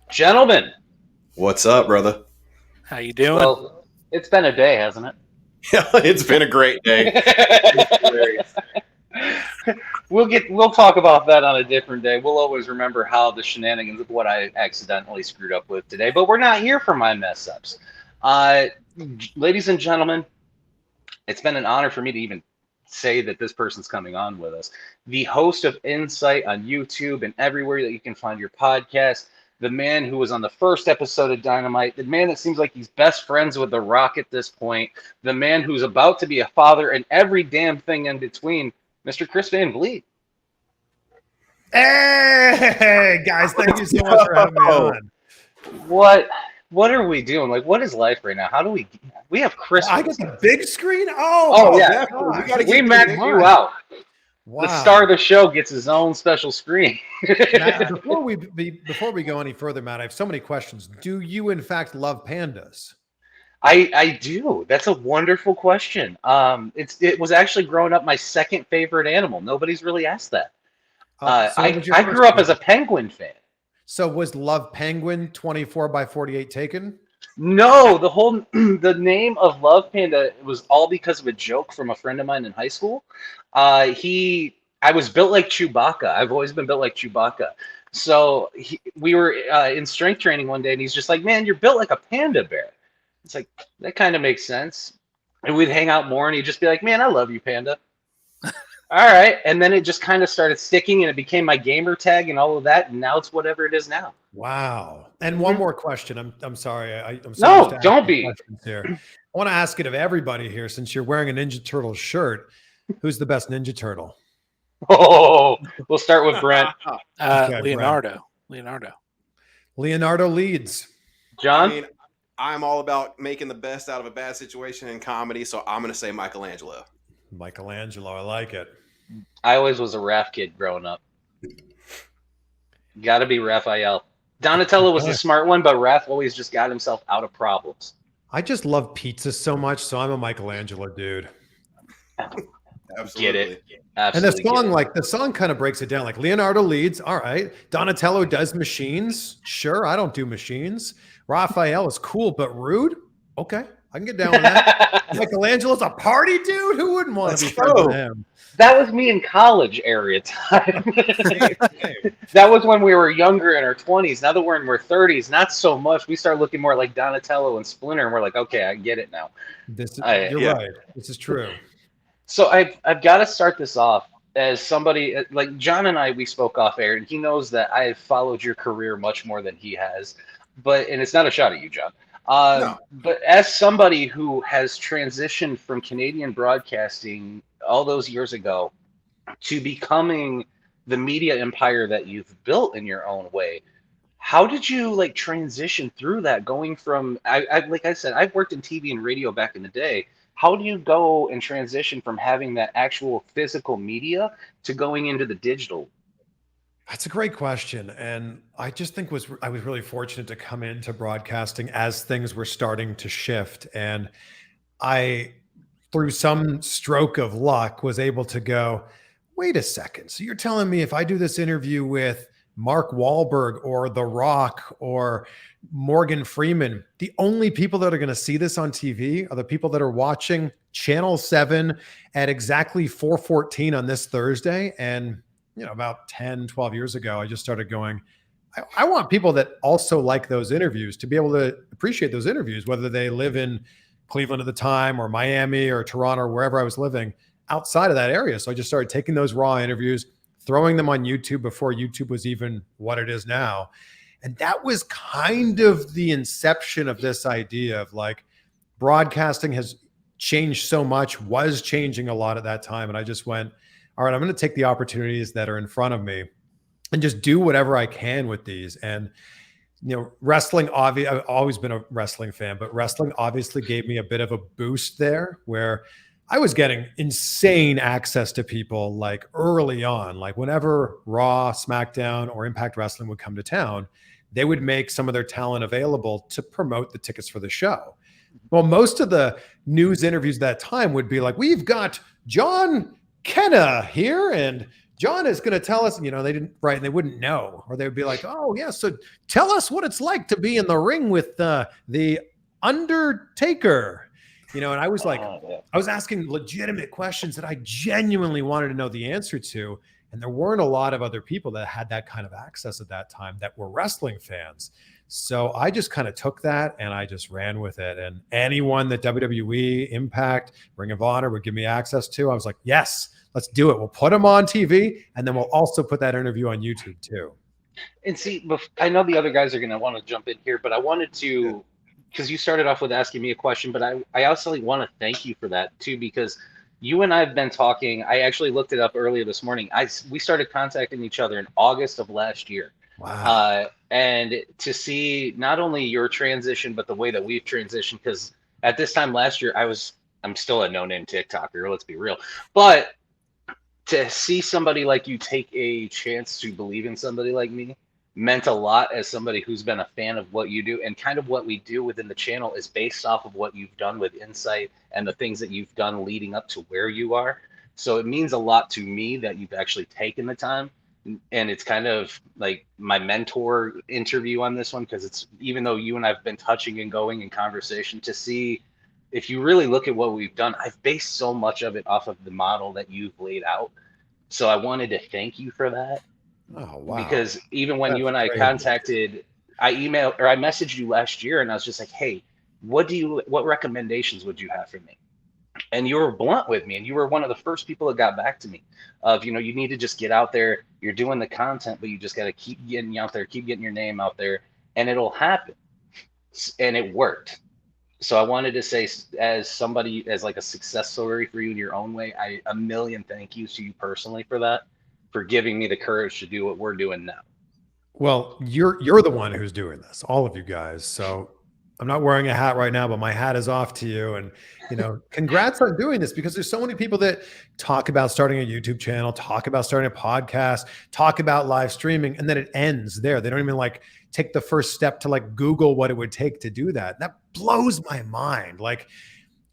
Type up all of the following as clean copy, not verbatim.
Gentlemen, What's up, brother? How you doing? well, it's been a day, hasn't it? Yeah, it's been a great day. We'll talk about that on a different day. We'll always remember how the shenanigans of what I accidentally screwed up with today, but we're not here for my mess ups. Uh, Ladies and gentlemen, it's been an honor for me to even say that this person's coming on with us. The host of Insight on YouTube and everywhere that you can find your podcast. The man who was on the first episode of Dynamite. The man that seems like he's best friends with The Rock at this point. The man who's about to be a father and every damn thing in between. Mr. Chris Van Vliet. Hey, guys, thank you so much for having me on. What are we doing? Like, what is life right now? How do we have Chris? I get the big screen? Oh yeah. We maxed you out. Wow. The star of the show gets his own special screen. Matt, before we go any further, Matt, I have so many questions. Do you in fact love pandas? I do. That's a wonderful question. It was actually growing up my second favorite animal. Nobody's really asked that. I grew up as a penguin fan. So was Love Penguin 24x48 taken? No, the name of Love Panda was all because of a joke from a friend of mine in high school. I was built like Chewbacca. I've always been built like Chewbacca. So we were in strength training one day, and he's just like, "Man, you're built like a panda bear." It's like, that kind of makes sense. And we'd hang out more, and he'd just be like, "Man, I love you, Panda." All right. And then it just kind of started sticking, and it became my gamer tag and all of that. And now it's whatever it is now. Wow. And one more question. I'm sorry. I'm no, don't be. Here. I want to ask it of everybody here, since you're wearing a Ninja Turtle shirt. Who's the best Ninja Turtle? Oh, we'll start with Brent. Okay, Leonardo. Brent. Leonardo leads. John? I mean, I'm all about making the best out of a bad situation in comedy, so I'm going to say Michelangelo. Michelangelo, I like it. I always was a Raph kid growing up. Got to be Raphael. Donatello was the smart one, but Raph always just got himself out of problems. I just love pizza so much, so I'm a Michelangelo dude. Absolutely. Get it. Absolutely. And the song kind of breaks it down. Like Leonardo leads. All right. Donatello does machines. Sure. I don't do machines. Raphael is cool, but rude. Okay. I can get down with that. Michelangelo's a party dude. Who wouldn't want to be friends with him? That was me in college area time. That was when we were younger in our 20s. Now that we're in our 30s, not so much. We start looking more like Donatello and Splinter, and we're like, okay, I get it now. You're right. This is true. So I've got to start this off as somebody like John and I. We spoke off air, and he knows that I have followed your career much more than he has. And it's not a shot at you, John. No. But as somebody who has transitioned from Canadian broadcasting all those years ago to becoming the media empire that you've built in your own way, how did you transition through that? Going from, like I said, I've worked in TV and radio back in the day. How do you go and transition from having that actual physical media to going into the digital? That's a great question. And I just think I was really fortunate to come into broadcasting as things were starting to shift. And I, through some stroke of luck, was able to go, wait a second. So you're telling me if I do this interview with Mark Wahlberg or The Rock or Morgan Freeman, the only people that are going to see this on TV are the people that are watching Channel 7 at exactly 4:14 on this Thursday. And about 10, 12 years ago, I just started going, I want people that also like those interviews to be able to appreciate those interviews, whether they live in Cleveland at the time or Miami or Toronto or wherever I was living outside of that area. So I just started taking those raw interviews, throwing them on YouTube before YouTube was even what it is now. And that was kind of the inception of this idea of broadcasting has changed so much, was changing a lot at that time. And I just went, all right, I'm going to take the opportunities that are in front of me and just do whatever I can with these. And, wrestling, I've always been a wrestling fan, but wrestling obviously gave me a bit of a boost there where I was getting insane access to people early on. Whenever Raw, SmackDown, or Impact Wrestling would come to town, they would make some of their talent available to promote the tickets for the show. Well, most of the news interviews at that time would be we've got John Kenna here and John is going to tell us, they didn't, right. And they wouldn't know, or they would be like, oh yeah. So tell us what it's like to be in the ring with the Undertaker, and I was like, I was asking legitimate questions that I genuinely wanted to know the answer to. And there weren't a lot of other people that had that kind of access at that time that were wrestling fans. So I just kind of took that and I just ran with it. And anyone that WWE, Impact, Ring of Honor would give me access to, I was like, yes, let's do it. We'll put them on TV, and then we'll also put that interview on YouTube too. And see, I know the other guys are going to want to jump in here, but I wanted to, because you started off with asking me a question, but I also want to thank you for that too, because you and I have been talking. I actually looked it up earlier this morning. We started contacting each other in August of last year. Wow. And to see not only your transition, but the way that we've transitioned, because at this time last year, I'm still a no-name TikToker, let's be real. But to see somebody like you take a chance to believe in somebody like me meant a lot, as somebody who's been a fan of what you do. And kind of what we do within the channel is based off of what you've done with Insight and the things that you've done leading up to where you are. So it means a lot to me that you've actually taken the time. And it's kind of like my mentor interview on this one, because it's, even though you and I've been touching and going in conversation, to see if you really look at what we've done, I've based so much of it off of the model that you've laid out. So I wanted to thank you for that. Oh, wow. Because even when That's you and I great. I messaged you last year, and I was just like, hey, what recommendations would you have for me? And you were blunt with me, and you were one of the first people that got back to me of, you need to just get out there. You're doing the content, but you just got to keep getting out there, keep getting your name out there, and it'll happen. And it worked. So I wanted to say, as somebody, as like a success story for you in your own way, a million thank yous to you personally for that, for giving me the courage to do what we're doing now. Well, you're the one who's doing this, all of you guys. So I'm not wearing a hat right now, but my hat is off to you. And, congrats on doing this, because there's so many people that talk about starting a YouTube channel, talk about starting a podcast, talk about live streaming, and then it ends there. They don't even take the first step to Google what it would take to do that. That blows my mind.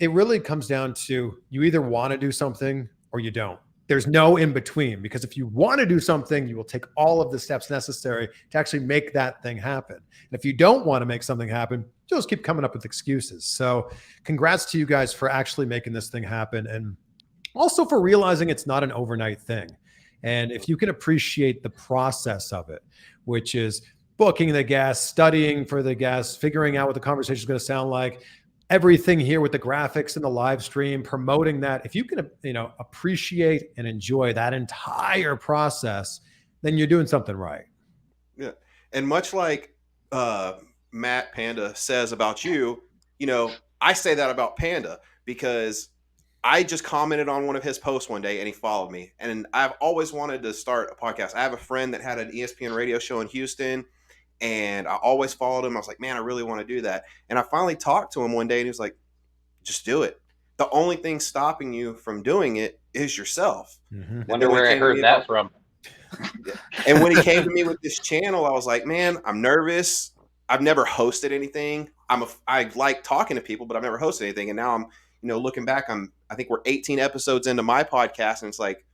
It really comes down to, you either want to do something or you don't. There's no in between, because if you want to do something, you will take all of the steps necessary to actually make that thing happen. And if you don't want to make something happen, you'll just keep coming up with excuses. So congrats to you guys for actually making this thing happen, and also for realizing it's not an overnight thing. And if you can appreciate the process of it, which is booking the guests, studying for the guests, figuring out what the conversation is going to sound like, everything here with the graphics and the live stream, promoting that. If you can, appreciate and enjoy that entire process, then you're doing something right. Yeah. And much like Matt Panda says about you, I say that about Panda, because I just commented on one of his posts one day and he followed me. And I've always wanted to start a podcast. I have a friend that had an ESPN radio show in Houston, and I always followed him. I was like, man, I really want to do that. And I finally talked to him one day, and he was like, just do it. The only thing stopping you from doing it is yourself. Mm-hmm. Wonder where I heard that from. And when he came to me with this channel, I was like, man, I'm nervous. I've never hosted anything. I like talking to people, but I've never hosted anything. And now I'm, looking back, I think we're 18 episodes into my podcast, and it's like,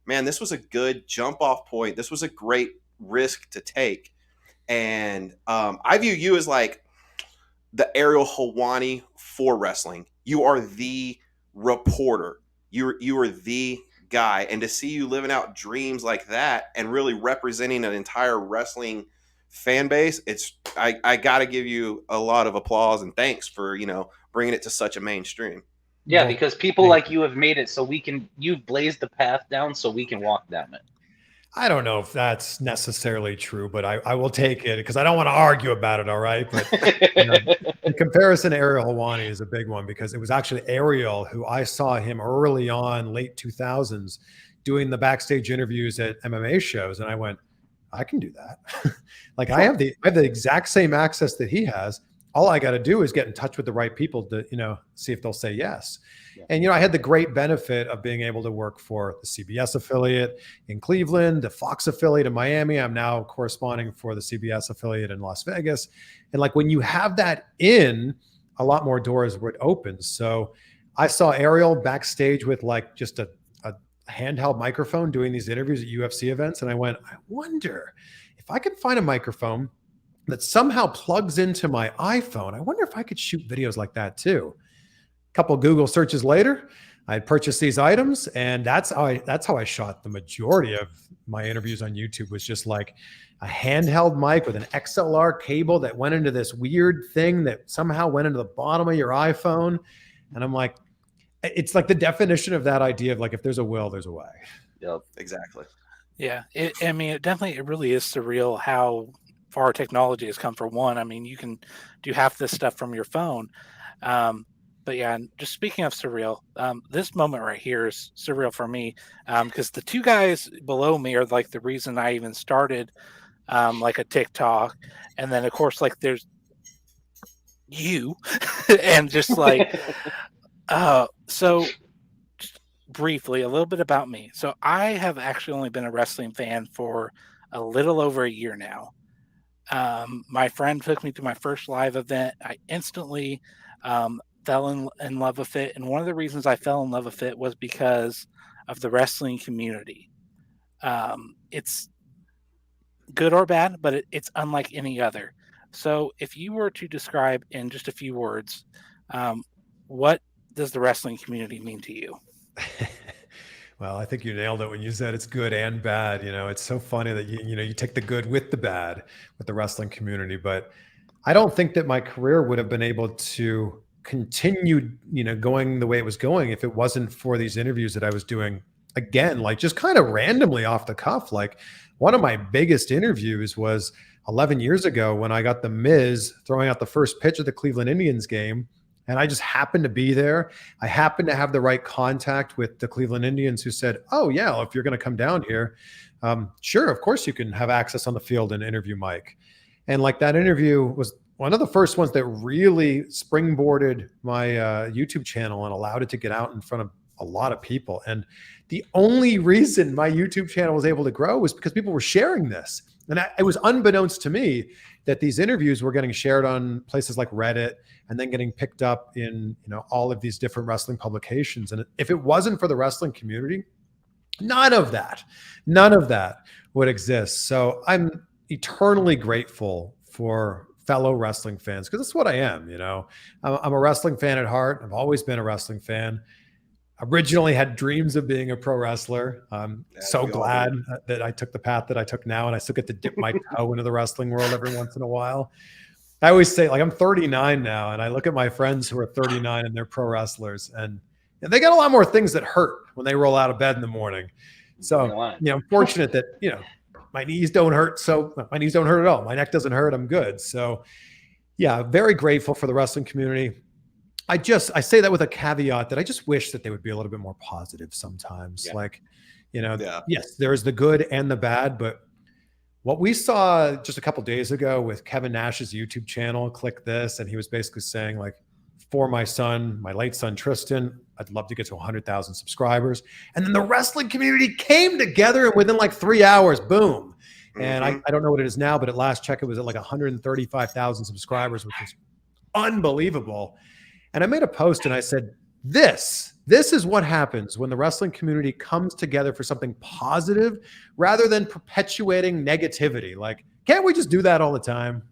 man, this was a good jump off point. This was a great risk to take. And I view you as like the Ariel Helwani for wrestling. You are the reporter. You are the guy. And to see you living out dreams like that and really representing an entire wrestling fan base, I got to give you a lot of applause and thanks for, bringing it to such a mainstream. Yeah, because people like you have made it so you've blazed the path down so we can walk down it. I don't know if that's necessarily true, but I will take it, because I don't want to argue about it. All right. But the comparison to Ariel Helwani is a big one, because it was actually Ariel who I saw him early on, late 2000s, doing the backstage interviews at MMA shows. And I went, I can do that. I have the exact same access that he has. All I got to do is get in touch with the right people to, see if they'll say yes. Yeah. And, I had the great benefit of being able to work for the CBS affiliate in Cleveland, the Fox affiliate in Miami. I'm now corresponding for the CBS affiliate in Las Vegas. And when you have that a lot more doors would open. So I saw Ariel backstage with just a handheld microphone doing these interviews at UFC events. And I went, I wonder if I could find a microphone that somehow plugs into my iPhone. I wonder if I could shoot videos like that too. A couple Google searches later, I purchased these items, and that's how I shot the majority of my interviews on YouTube. Was just like a handheld mic with an XLR cable that went into this weird thing that somehow went into the bottom of your iPhone. And I'm like, it's like the definition of that idea of like, if there's a will, there's a way. Yep. Exactly. Yeah. It really is surreal how far technology has come. For one, I mean, you can do half this stuff from your phone. But yeah, and just speaking of surreal, this moment right here is surreal for me, because the two guys below me are like the reason I even started like a TikTok. And then of course, like there's you and just like, so just briefly, a little bit about me. So I have actually only been a wrestling fan for a little over a year now. My friend took me to my first live event. I instantly fell in love with it. And one of the reasons I fell in love with it was because of the wrestling community. It's good or bad, but it's unlike any other. So if you were to describe in just a few words, what does the wrestling community mean to you? Well, I think you nailed it when you said it's good and bad. It's so funny that you take the good with the bad with the wrestling community. But I don't think that my career would have been able to continue, going the way it was going if it wasn't for these interviews that I was doing. Again, like just kind of randomly off the cuff. Like one of my biggest interviews was 11 years ago when I got the Miz throwing out the first pitch of the Cleveland Indians game. And I just happened to be there. I happened to have the right contact with the Cleveland Indians, who said, oh yeah, well, if you're going to come down here, sure, of course you can have access on the field and interview Mike. And like that interview was one of the first ones that really springboarded my YouTube channel and allowed it to get out in front of a lot of people. And the only reason my YouTube channel was able to grow was because people were sharing this. And it was unbeknownst to me that these interviews were getting shared on places like Reddit and then getting picked up in all of these different wrestling publications. And if it wasn't for the wrestling community, none of that would exist. So I'm eternally grateful for fellow wrestling fans, because that's what I am. I'm a wrestling fan at heart. I've always been a wrestling fan. Originally had dreams of being a pro wrestler. I'm so glad that I took the path that I took now, and I still get to dip my toe into the wrestling world every once in a while. I always say, like, I'm 39 now, and I look at my friends who are 39 and they're pro wrestlers, and they got a lot more things that hurt when they roll out of bed in the morning. So, I'm fortunate that, my knees don't hurt. So my knees don't hurt at all. My neck doesn't hurt. I'm good. So yeah, very grateful for the wrestling community. I say that with a caveat that I just wish that they would be a little bit more positive sometimes. Yeah. Like, yes, there's the good and the bad, but what we saw just a couple of days ago with Kevin Nash's YouTube channel, Click This, and he was basically saying, like, for my son, my late son, Tristan, I'd love to get to 100,000 subscribers. And then the wrestling community came together, and within like 3 hours, boom. And I don't know what it is now, but at last check, it was at like 135,000 subscribers, which is unbelievable. And I made a post and I said, this is what happens when the wrestling community comes together for something positive rather than perpetuating negativity. Like, can't we just do that all the time?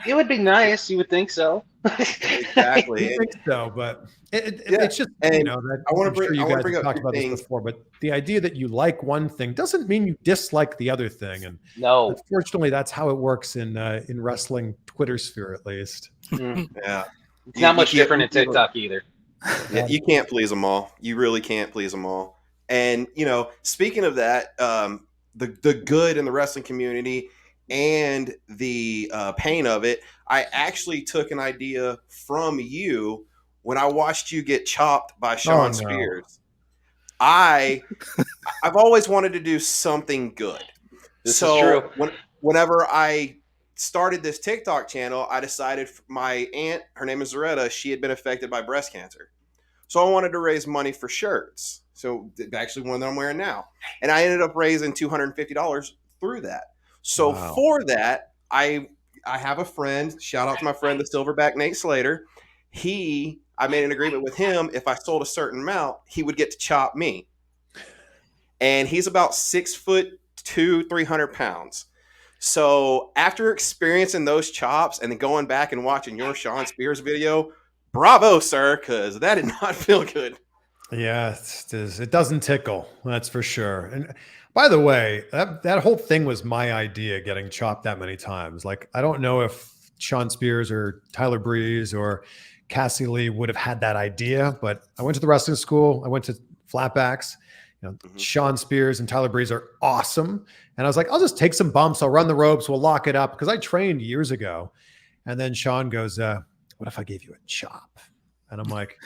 It would be nice. You would think so. Exactly. I think so, but it's just, that, I want to bring, sure you guys have talked about this before, but the idea that you like one thing doesn't mean you dislike the other thing. And no, unfortunately, that's how it works in wrestling Twitter sphere, at least. Yeah. It's not much different in TikTok either. Yeah, you can't please them all. You really can't please them all. And, speaking of that, the good in the wrestling community and the pain of it, I actually took an idea from you when I watched you get chopped by Sean Spears. I've always wanted to do something good. This is true. Whenever I started this TikTok channel, I decided my aunt, her name is Zaretta, she had been affected by breast cancer. So I wanted to raise money for shirts. So actually one that I'm wearing now. And I ended up raising $250 through that. So for that, I have a friend, shout out to my friend, the Silverback Nate Slater. I made an agreement with him. If I sold a certain amount, he would get to chop me. and he's about 6'2", 300 pounds. So after experiencing those chops and then going back and watching your Sean Spears video, bravo, sir, because that did not feel good. Yeah, it doesn't tickle, that's for sure. And by the way, that whole thing was my idea, getting chopped that many times. Like, I don't know if Sean Spears or Tyler Breeze or Cassie Lee would have had that idea, but I went to the wrestling school. I went to flatbacks. Sean Spears and Tyler Breeze are awesome. And I was like, I'll just take some bumps. I'll run the ropes. We'll lock it up. Because I trained years ago. And then Sean goes, what if I gave you a chop? And I'm like,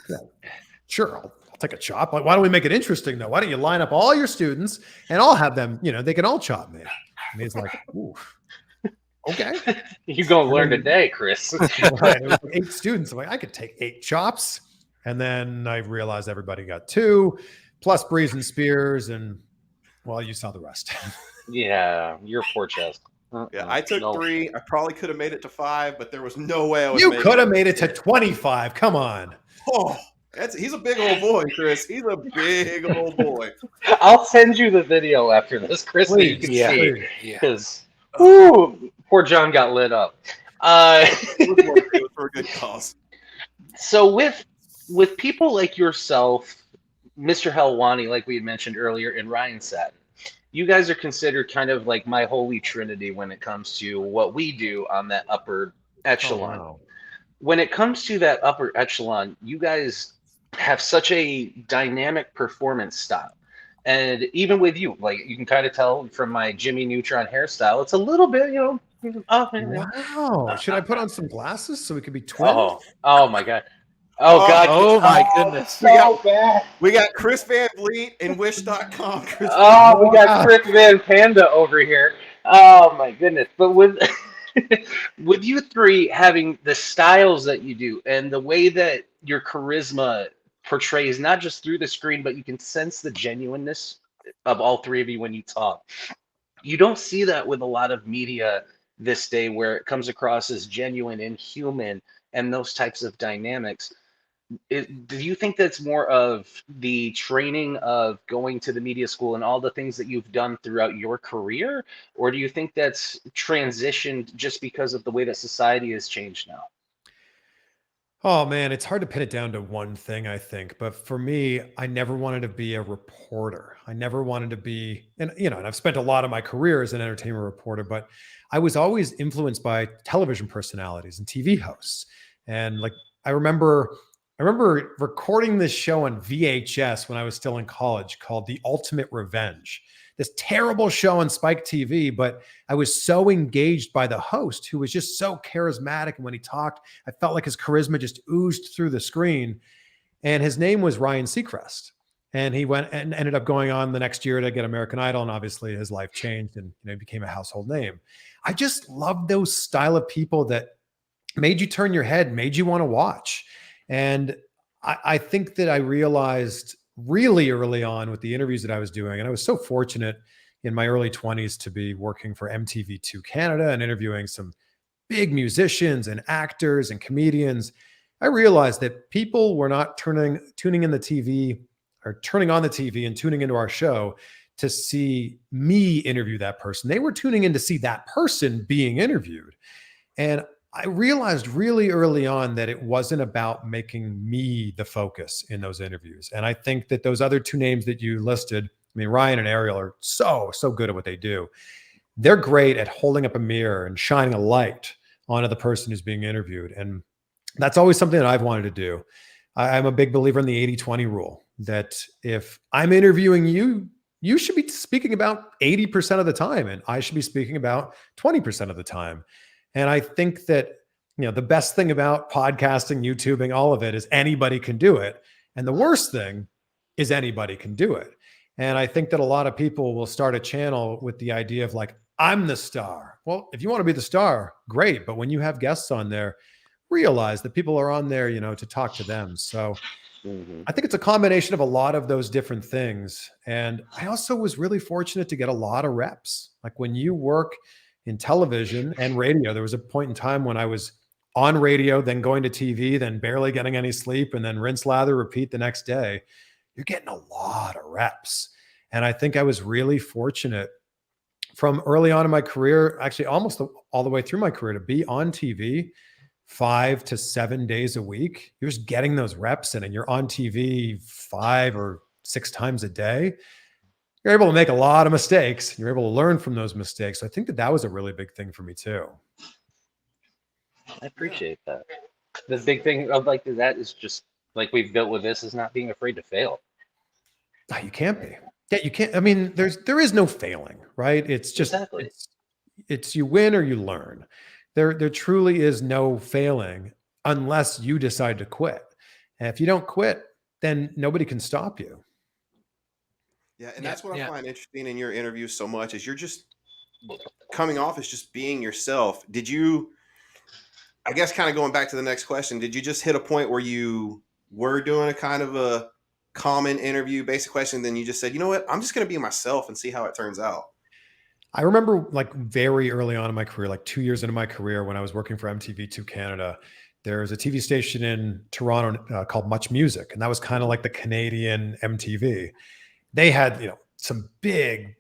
yeah, sure, I'll take a chop. Like, why don't we make it interesting, though? Why don't you line up all your students and I'll have them, they can all chop me. And he's like, ooh, okay. You're going to learn today, Chris. Right. It was like 8 students. I'm like, I could take 8 chops. And then I realized everybody got 2. Plus Breeze and Spears, and well, you saw the rest. Yeah, your poor chest. Yeah, I took 3. I probably could have made it to 5, but there was no way I was. You could have made it to 25. Come on. Oh, he's a big old boy, Chris. He's a big old boy. I'll send you the video after this, Chris, so you can see. Yeah. Because, poor John got lit up. It was for a good cause. So with people like yourself, Mr. Helwani, like we had mentioned earlier, and Ryan Satin, you guys are considered kind of like my holy trinity when it comes to what we do on that upper echelon. Oh, wow. When it comes to that upper echelon, you guys have such a dynamic performance style. And even with you, like, you can kind of tell from my Jimmy Neutron hairstyle, it's a little bit, Wow. Should I put on some glasses so we could be twins? Oh my God. Oh, God. Oh, my goodness. We got Chris Van Vliet and Wish.com. We got Chris Van Panda over here. Oh, my goodness. But with with you three having the styles that you do and the way that your charisma portrays, not just through the screen, but you can sense the genuineness of all 3 of you when you talk. You don't see that with a lot of media this day, where it comes across as genuine and human and those types of dynamics. Do you think that's more of the training of going to the media school and all the things that you've done throughout your career? Or do you think that's transitioned just because of the way that society has changed now? Oh man, it's hard to pin it down to one thing, I think. But for me, I never wanted to be a reporter. I never wanted to be, and I've spent a lot of my career as an entertainment reporter, but I was always influenced by television personalities and TV hosts. And like, I remember recording this show on VHS when I was still in college called The Ultimate Revenge. This terrible show on Spike TV, but I was so engaged by the host, who was just so charismatic. And when he talked, I felt like his charisma just oozed through the screen. And his name was Ryan Seacrest. And he went and ended up going on the next year to get American Idol. And obviously his life changed and he became a household name. I just loved those style of people that made you turn your head, made you want to watch. And I think that I realized really early on with the interviews that I was doing, and I was so fortunate in my early 20s to be working for MTV2 Canada and interviewing some big musicians and actors and comedians. I realized that people were not tuning in the TV or turning on the TV and tuning into our show to see me interview that person. They were tuning in to see that person being interviewed. And I realized really early on that it wasn't about making me the focus in those interviews. And I think that those other 2 names that you listed, I mean, Ryan and Ariel, are so good at what they do. They're great at holding up a mirror and shining a light onto the person who's being interviewed. And that's always something that I've wanted to do. I'm a big believer in the 80-20 rule, that if I'm interviewing you, you should be speaking about 80% of the time, and I should be speaking about 20% of the time. And I think that, the best thing about podcasting, YouTubing, all of it is anybody can do it. And the worst thing is anybody can do it. And I think that a lot of people will start a channel with the idea of like, I'm the star. Well, if you want to be the star, great. But when you have guests on there, realize that people are on there, to talk to them. So I think it's a combination of a lot of those different things. And I also was really fortunate to get a lot of reps. Like when you work in television and radio, there was a point in time when I was on radio, then going to TV, then barely getting any sleep, and then rinse, lather, repeat the next day. You're getting a lot of reps. And I think I was really fortunate from early on in my career, actually almost all the way through my career, to be on TV 5 to 7 days a week. You're just getting those reps in, and you're on TV 5 or 6 times a day. You're able to make a lot of mistakes, and you're able to learn from those mistakes. So I think that was a really big thing for me too. I appreciate that. The big thing of like that is just like we've built with this is not being afraid to fail. Oh, you can't be. Yeah, you can't. I mean, there is no failing, right? It's just Exactly. it's you win or you learn. There truly is no failing unless you decide to quit. And if you don't quit, then nobody can stop you. Yeah, and that's what I find interesting in your interviews so much is you're just coming off as just being yourself. Did you, I guess kind of going back to the next question, did you just hit a point where you were doing a kind of a common interview basic question, then you just said, you know what, I'm just going to be myself and see how it turns out? I remember like very early on in my career, like 2 years into my career when I was working for MTV2 Canada, there's a TV station in Toronto called Much Music. And that was kind of like the Canadian MTV. They had, some big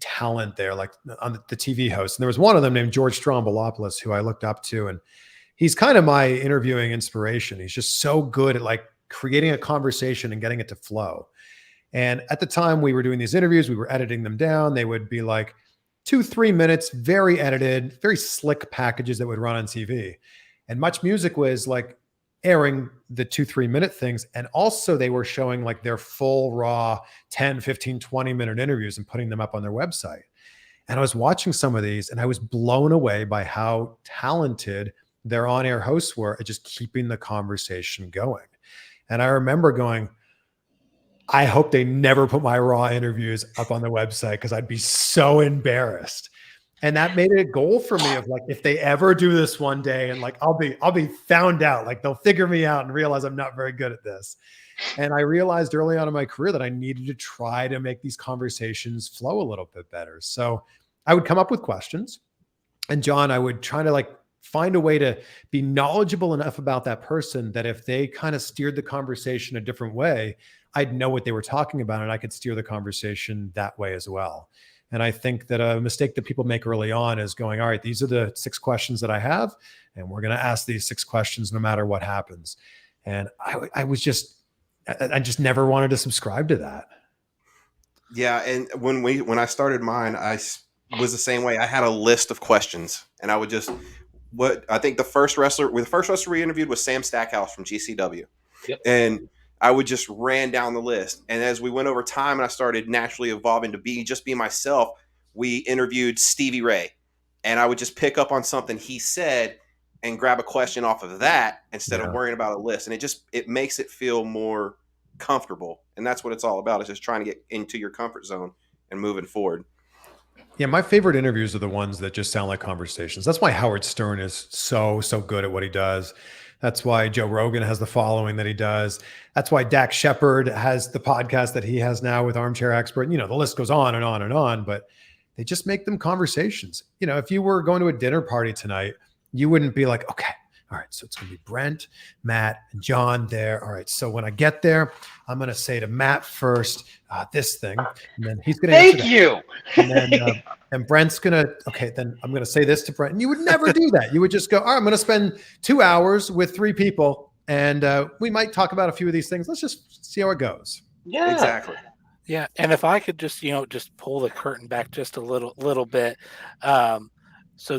talent there, like on the TV host. And there was one of them named George Strombolopoulos, who I looked up to. And he's kind of my interviewing inspiration. He's just so good at like creating a conversation and getting it to flow. And at the time we were doing these interviews, we were editing them down. They would be like 2-3 minutes, very edited, very slick packages that would run on TV. And Much Music was like airing the 2-3 minute things. And also they were showing like their full raw 10, 15, 20 minute interviews and putting them up on their website. And I was watching some of these and I was blown away by how talented their on-air hosts were at just keeping the conversation going. And I remember going, I hope they never put my raw interviews up on the website because I'd be so embarrassed. And that made it a goal for me of like, if they ever do this one day and like, I'll be found out, like they'll figure me out and realize I'm not very good at this. And I realized early on in my career that I needed to try to make these conversations flow a little bit better. So I would come up with questions, and John, I would try to like find a way to be knowledgeable enough about that person that if they kind of steered the conversation a different way, I'd know what they were talking about and I could steer the conversation that way as well. And I think that a mistake that people make early on is going, all right, these are the 6 questions that I have, and we're going to ask these 6 questions no matter what happens. And I just never wanted to subscribe to that. Yeah. And when I started mine, I was the same way. I had a list of questions and I would just, I think the first wrestler we interviewed was Sam Stackhouse from GCW. Yep. And I would just ran down the list. And as we went over time and I started naturally evolving to be myself, we interviewed Stevie Ray. And I would just pick up on something he said and grab a question off of that instead of worrying about a list. And it makes it feel more comfortable. And that's what it's all about, is just trying to get into your comfort zone and moving forward. Yeah, my favorite interviews are the ones that just sound like conversations. That's why Howard Stern is so good at what he does. That's why Joe Rogan has the following that he does. That's why Dak Shepard has the podcast that he has now with Armchair Expert. The list goes on and on and on, but they just make them conversations. If you were going to a dinner party tonight, you wouldn't be like, okay, all right, so it's going to be Brent, Matt, and John there. All right, so when I get there, I'm going to say to Matt first this thing, and then he's going to thank you. And then and Brent's going to, okay, then I'm going to say this to Brent. And you would never do that. You would just go, all right, I'm going to spend 2 hours with 3 people, and we might talk about a few of these things. Let's just see how it goes. Yeah, exactly. Yeah, and if I could just just pull the curtain back just a little bit, so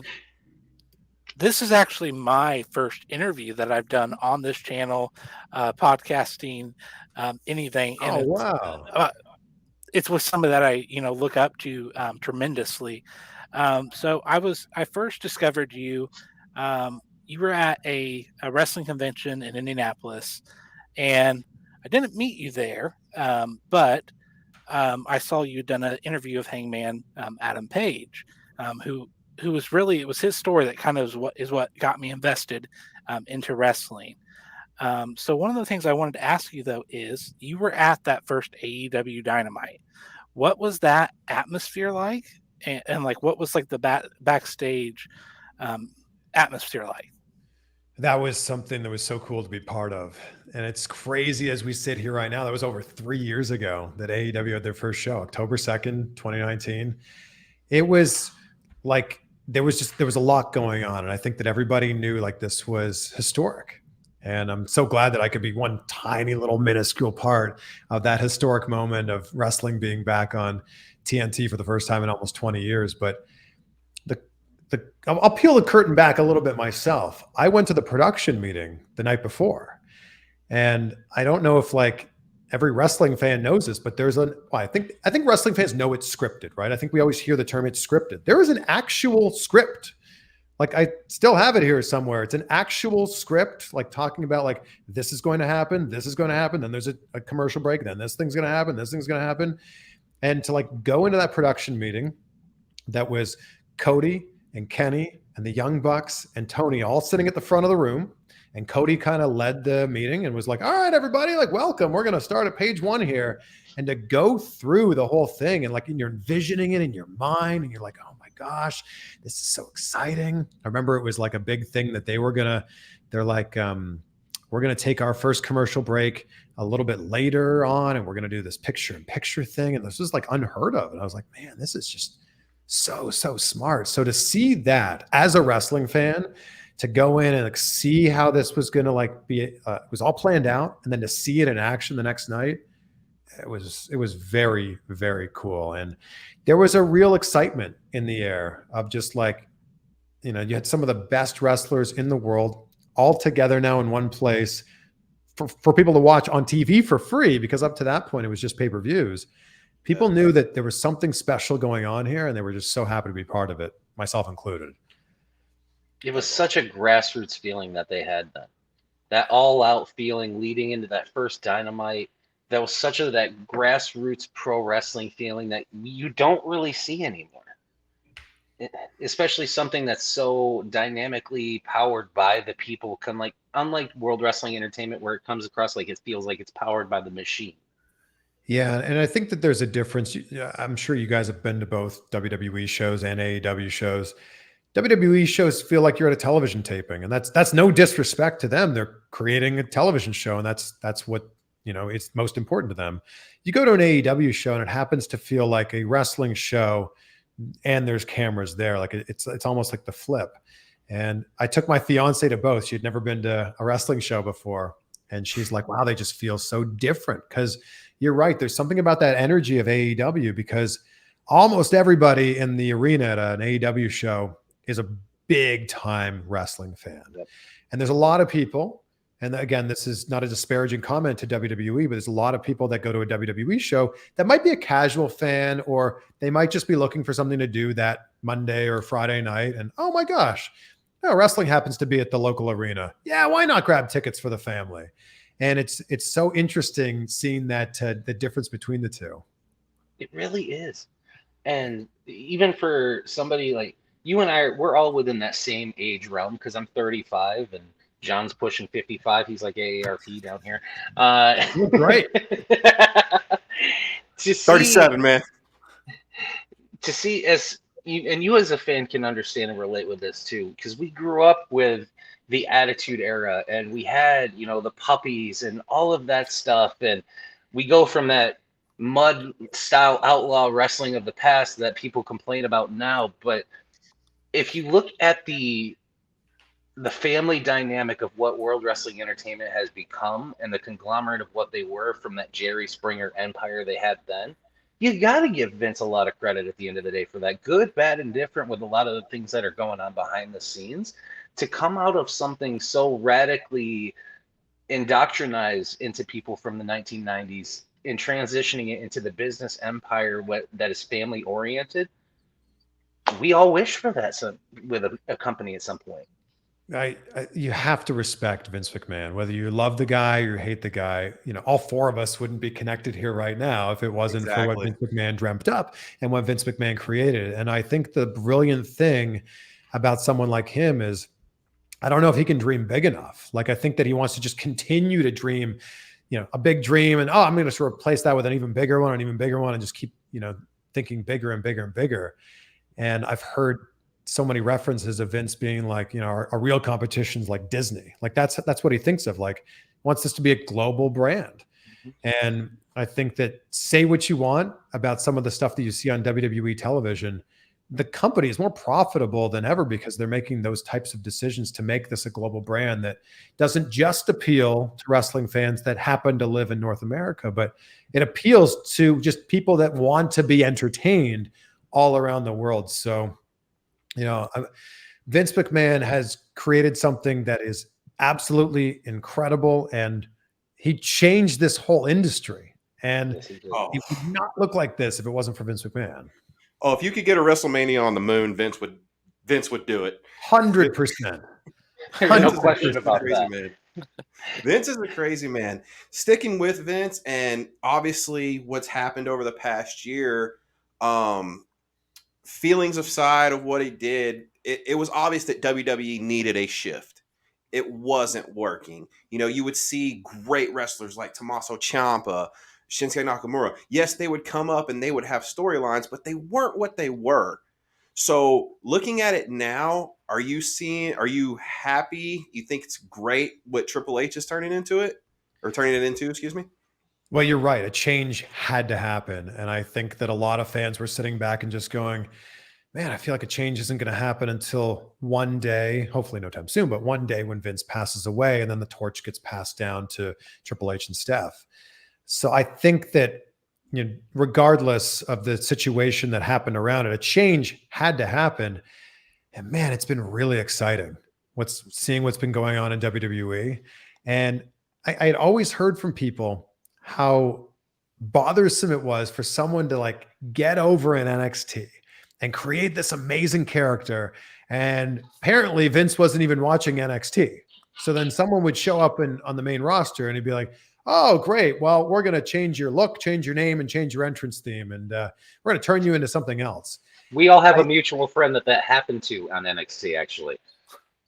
this is actually my first interview that I've done on this channel, podcasting, anything. And wow! It's with somebody that I look up to tremendously. So I first discovered you. You were at a wrestling convention in Indianapolis, and I didn't meet you there, but I saw you done an interview of Hangman Adam Page, who was really, it was his story that kind of is what got me invested into wrestling. So one of the things I wanted to ask you though is, you were at that first AEW Dynamite. What was that atmosphere like? And like, what was like the backstage atmosphere like? That was something that was so cool to be part of. And it's crazy as we sit here right now. That was over 3 years ago that AEW had their first show, October 2nd, 2019. It was like there was a lot going on. And I think that everybody knew like this was historic. And I'm so glad that I could be one tiny little minuscule part of that historic moment of wrestling being back on TNT for the first time in almost 20 years. But I'll peel the curtain back a little bit myself. I went to the production meeting the night before, and I don't know if like every wrestling fan knows this, but I think wrestling fans know it's scripted, right? I think we always hear the term it's scripted. There is an actual script. Like I still have it here somewhere. It's an actual script, like talking about like this is going to happen, this is going to happen, then there's a commercial break, then this thing's going to happen, this thing's going to happen. And to like go into that production meeting that was Cody and Kenny and the Young Bucks and Tony all sitting at the front of the room. And Cody kind of led the meeting and was like, all right, everybody, like, welcome. We're going to start at page 1 here. And to go through the whole thing and like you're envisioning it in your mind and you're like, oh my gosh, this is so exciting. I remember it was like a big thing that they're like, we're going to take our first commercial break a little bit later on. And we're going to do this picture-in-picture thing. And this was like unheard of. And I was like, man, this is just so smart. So to see that as a wrestling fan, to go in and like see how this was going to like be, it was all planned out, and then to see it in action the next night, it was very, very cool. And there was a real excitement in the air of just like, you know, you had some of the best wrestlers in the world all together now in one place for people to watch on TV for free, because up to that point it was just pay-per-views. People knew that there was something special going on here, and they were just so happy to be part of it, myself included. It was such a grassroots feeling that they had then. That all-out feeling leading into that first Dynamite. That was such that grassroots pro wrestling feeling that you don't really see anymore. Especially something that's so dynamically powered by the people, unlike World Wrestling Entertainment, where it comes across like it feels like it's powered by the machine. Yeah, and I think that there's a difference. I'm sure you guys have been to both WWE shows and AEW shows. WWE shows feel like you're at a television taping, and that's no disrespect to them. They're creating a television show, and that's what, you know, it's most important to them. You go to an AEW show, and it happens to feel like a wrestling show, and there's cameras there. Like it's almost like the flip. And I took my fiance to both. She had never been to a wrestling show before, and she's like, "Wow, they just feel so different." Because you're right. There's something about that energy of AEW, because almost everybody in the arena at an AEW show is a big time wrestling fan. Yep. And there's a lot of people, and again, this is not a disparaging comment to WWE, but there's a lot of people that go to a WWE show that might be a casual fan, or they might just be looking for something to do that Monday or Friday night. And oh my gosh, wrestling happens to be at the local arena. Yeah, why not grab tickets for the family? And it's so interesting seeing that the difference between the two. It really is. And even for somebody like you and I, we're all within that same age realm, because I'm 35 and John's pushing 55. He's like AARP down here. Right. 37, man. To see you as a fan can understand and relate with this too, because we grew up with the Attitude Era, and we had, you know, the puppies and all of that stuff, and we go from that mud style outlaw wrestling of the past that people complain about now. But if you look at the family dynamic of what World Wrestling Entertainment has become, and the conglomerate of what they were from that Jerry Springer empire they had then, you got to give Vince a lot of credit at the end of the day for that. Good, bad, and different, with a lot of the things that are going on behind the scenes, to come out of something so radically indoctrinized into people from the 1990s and transitioning it into the business empire that is family oriented. We all wish for that with a company at some point. You have to respect Vince McMahon, whether you love the guy or hate the guy. You know, all four of us wouldn't be connected here right now if it wasn't for what Vince McMahon dreamt up and what Vince McMahon created. And I think the brilliant thing about someone like him is, I don't know if he can dream big enough. Like, I think that he wants to just continue to dream, you know, a big dream, and I'm going to replace that with an even bigger one, and just keep, you know, thinking bigger and bigger and bigger. And I've heard so many references of Vince being like, our real competition's like Disney. Like that's what he thinks of. Like wants this to be a global brand. And I think that say what you want about some of the stuff that you see on WWE television, the company is more profitable than ever because they're making those types of decisions to make this a global brand that doesn't just appeal to wrestling fans that happen to live in North America, but it appeals to just people that want to be entertained all around the world. So, Vince McMahon has created something that is absolutely incredible, and he changed this whole industry. And Yes, he did. it would not look like this if it wasn't for Vince McMahon. Oh, if you could get a WrestleMania on the moon, Vince would do it. 100%. There's no question about that. Man. Vince is a crazy man. Sticking with Vince, and obviously what's happened over the past year, feelings aside of what he did, it was obvious that WWE needed a shift. It wasn't working. You would see great wrestlers like Tommaso Ciampa, Shinsuke Nakamura. Yes, they would come up and they would have storylines, but they weren't what they were. So looking at it now, are you happy? You think it's great what Triple H is turning it into, excuse me? Well, you're right. A change had to happen. And I think that a lot of fans were sitting back and just going, man, I feel like a change isn't going to happen until one day, hopefully no time soon, but one day when Vince passes away and then the torch gets passed down to Triple H and Steph. So I think that, regardless of the situation that happened around it, a change had to happen. And man, it's been really exciting seeing what's been going on in WWE. And I had always heard from people how bothersome it was for someone to like get over in NXT and create this amazing character. And apparently Vince wasn't even watching NXT. So then someone would show up on the main roster and he'd be like, oh, great. Well, we're going to change your look, change your name, and change your entrance theme. And we're going to turn you into something else. We all have a mutual friend that happened to on NXT, actually.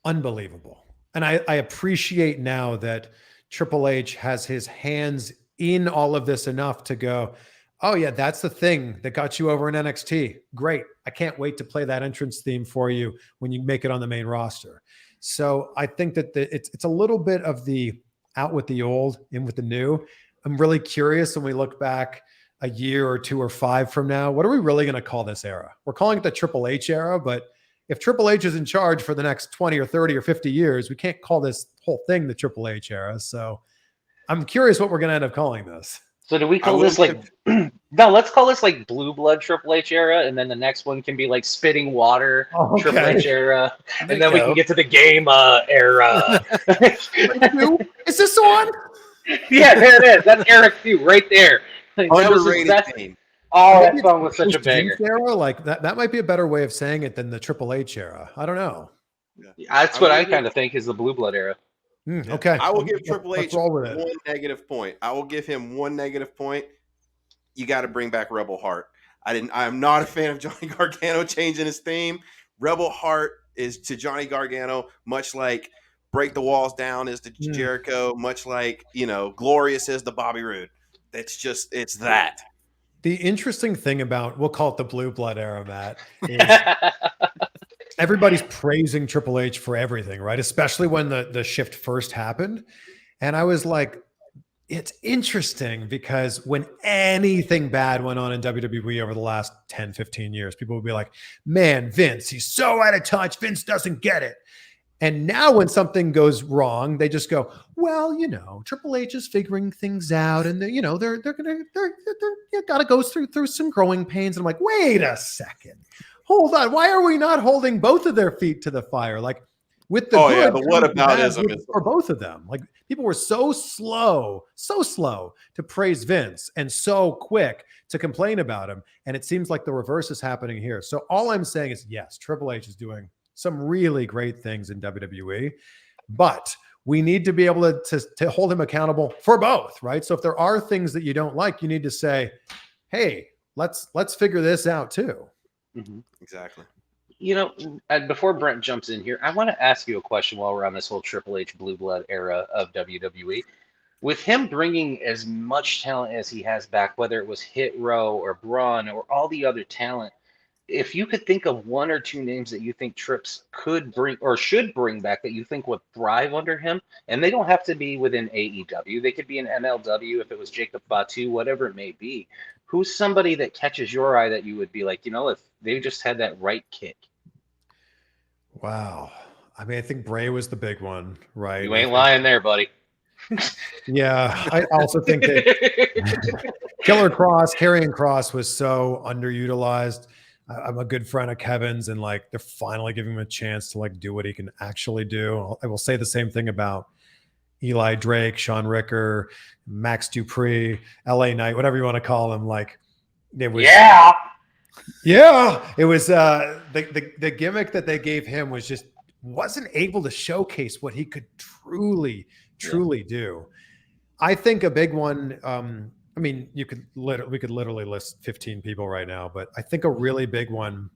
Unbelievable. And I appreciate now that Triple H has his hands in all of this enough to go, oh, yeah, that's the thing that got you over in NXT. Great. I can't wait to play that entrance theme for you when you make it on the main roster. So I think that it's a little bit of the out with the old, in with the new. I'm really curious when we look back a year or 2 or 5 from now, what are we really going to call this era? We're calling it the Triple H era, but if Triple H is in charge for the next 20 or 30 or 50 years, we can't call this whole thing the Triple H era. So I'm curious what we're going to end up calling this. So do we call this like, no, let's call this like Blue Blood Triple H era, and then the next one can be like Spitting Water Triple H era, and then we can get to the Game era. Is this the one? Yeah, there it is. That's Eric Few right there. Underrated team. Oh, that song was such a banger. Era, like that might be a better way of saying it than the Triple H era. I don't know. Yeah. That's what I kind of think is the Blue Blood era. Okay. I will give Triple H one negative point. I will give him one negative point. You got to bring back Rebel Heart. I'm not a fan of Johnny Gargano changing his theme. Rebel Heart is to Johnny Gargano much like Break the Walls Down is to Jericho, much like, Glorious is to Bobby Roode. It's that. The interesting thing about, we'll call it the Blue Blood era, Matt, is everybody's praising Triple H for everything, right? Especially when the shift first happened. And I was like, it's interesting because when anything bad went on in WWE over the last 10, 15 years, people would be like, man, Vince, he's so out of touch. Vince doesn't get it. And now when something goes wrong, they just go, well, Triple H is figuring things out, and they're gotta go through some growing pains. And I'm like, wait a second, hold on. Why are we not holding both of their feet to the fire? Like with the the whataboutism is for both of them. Like people were so slow to praise Vince and so quick to complain about him. And it seems like the reverse is happening here. So all I'm saying is, yes, Triple H is doing some really great things in WWE, but we need to be able to hold him accountable for both, right? So if there are things that you don't like, you need to say, hey, let's figure this out too. Mm-hmm. Exactly. Before Brent jumps in here, I want to ask you a question while we're on this whole Triple H Blue Blood era of WWE. With him bringing as much talent as he has back, whether it was Hit Row or Braun or all the other talent, if you could think of one or two names that you think Trips could bring or should bring back that you think would thrive under him, and they don't have to be within AEW, they could be an MLW if it was Jacob Fatu, whatever it may be. Who's somebody that catches your eye that you would be like, if they just had that right kick? Wow. I mean, I think Bray was the big one, right? You ain't lying there, buddy. Yeah. I also think that Karrion Kross was so underutilized. I'm a good friend of Kevin's, and like they're finally giving him a chance to like do what he can actually do. I will say the same thing about Eli Drake, Sean Ricker, Max Dupree, LA Knight, whatever you want to call him. Like it was, it was the gimmick that they gave him was just wasn't able to showcase what he could truly do. I think a big one. I mean, we could literally list 15 people right now, but I think a really big one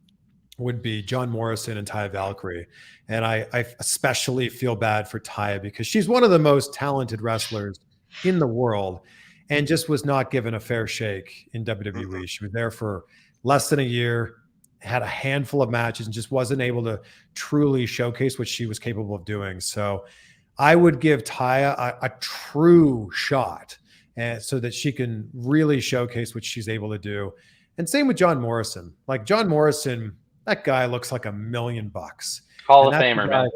would be John Morrison and Taya Valkyrie. And I especially feel bad for Taya because she's one of the most talented wrestlers in the world and just was not given a fair shake in WWE. She was there for less than a year, had a handful of matches, and just wasn't able to truly showcase what she was capable of doing. So I would give Taya a true shot, and so that she can really showcase what she's able to do. And same with John Morrison. Like John Morrison, that guy looks like $1 million. Hall of Famer, man.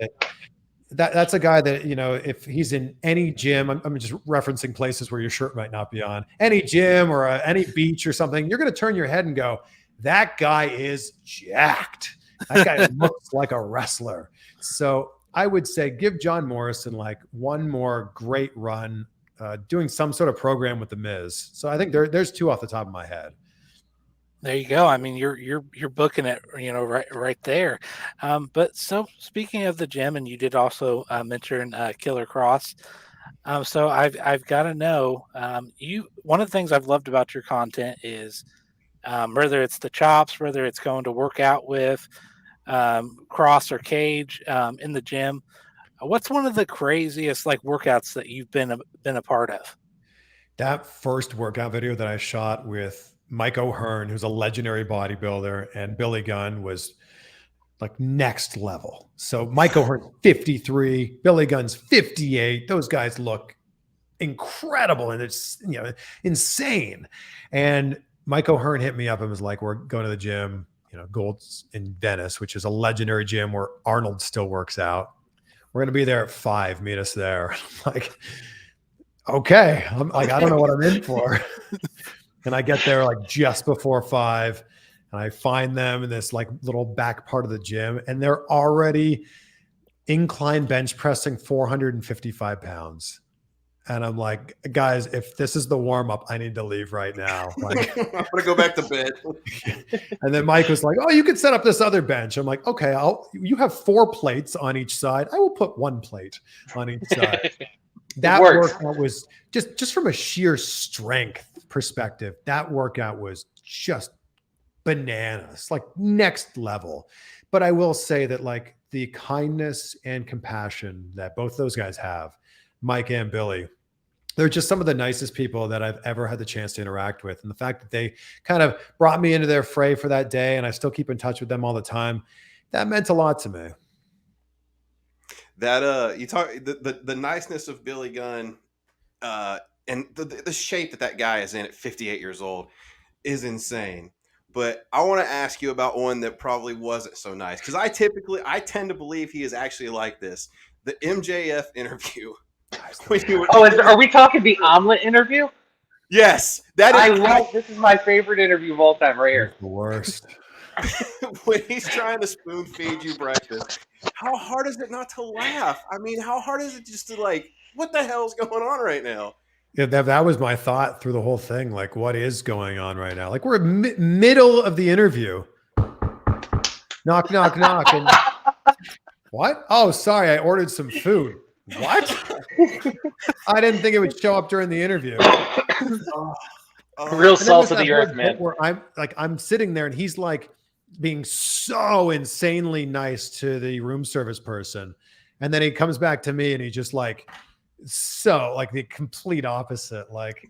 That's a guy that, if he's in any gym, I'm just referencing places where your shirt might not be on, any gym or any beach or something, you're going to turn your head and go, that guy is jacked. That guy looks like a wrestler. So I would say give John Morrison like one more great run, doing some sort of program with The Miz. So I think there's two off the top of my head. There you go. I mean, you're booking it, right there. But so speaking of the gym, and you did also mention Killer Kross. So I've got to know, one of the things I've loved about your content is whether it's the chops, whether it's going to work out with Kross or Cage in the gym. What's one of the craziest like workouts that you've been a part of? That first workout video that I shot with Mike O'Hearn, who's a legendary bodybuilder, and Billy Gunn was like next level. So Mike O'Hearn's 53, Billy Gunn's 58. Those guys look incredible and it's insane. And Mike O'Hearn hit me up and was like, we're going to the gym, Gold's in Venice, which is a legendary gym where Arnold still works out. We're going to be there at 5. Meet us there. I'm like, okay. I'm like, I don't know what I'm in for. And I get there like just before 5, and I find them in this like little back part of the gym, and they're already incline bench pressing 455 pounds. And I'm like, guys, if this is the warm up, I need to leave right now. Like, I'm gonna go back to bed. And then Mike was like, "Oh, you could set up this other bench." I'm like, "Okay, you have 4 plates on each side. I will put 1 plate on each side." That workout was just from a sheer strength perspective. That workout was just bananas, like next level. But I will say that like the kindness and compassion that both those guys have, Mike and Billy, they're just some of the nicest people that I've ever had the chance to interact with. And the fact that they kind of brought me into their fray for that day, and I still keep in touch with them all the time, that meant a lot to me. That you talk the niceness of Billy Gunn, and the shape that guy is in at 58 years old is insane. But I want to ask you about one that probably wasn't so nice, because I tend to believe he is actually like this. The MJF interview. Are we talking the omelet interview? Yes, this is my favorite interview of all time, right here. The worst. When he's trying to spoon feed you breakfast, how hard is it not to laugh? I mean, how hard is it just to like, what the hell's going on right now? Yeah, that was my thought through the whole thing. Like, what is going on right now? Like, we're middle of the interview. Knock, knock, knock. And what? Oh, sorry, I ordered some food. What? I didn't think it would show up during the interview. Real salt of the earth, man. Where I'm sitting there and he's like being so insanely nice to the room service person. And then he comes back to me and he just like the complete opposite. Like,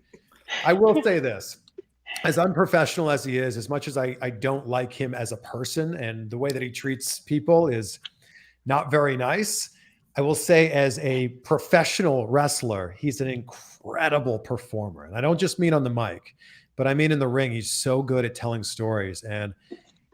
I will say this. as unprofessional as he is, as much as I don't like him as a person, and the way that he treats people is not very nice. I will say, as a professional wrestler, he's an incredible performer. And I don't just mean on the mic, but I mean in the ring. He's so good at telling stories. And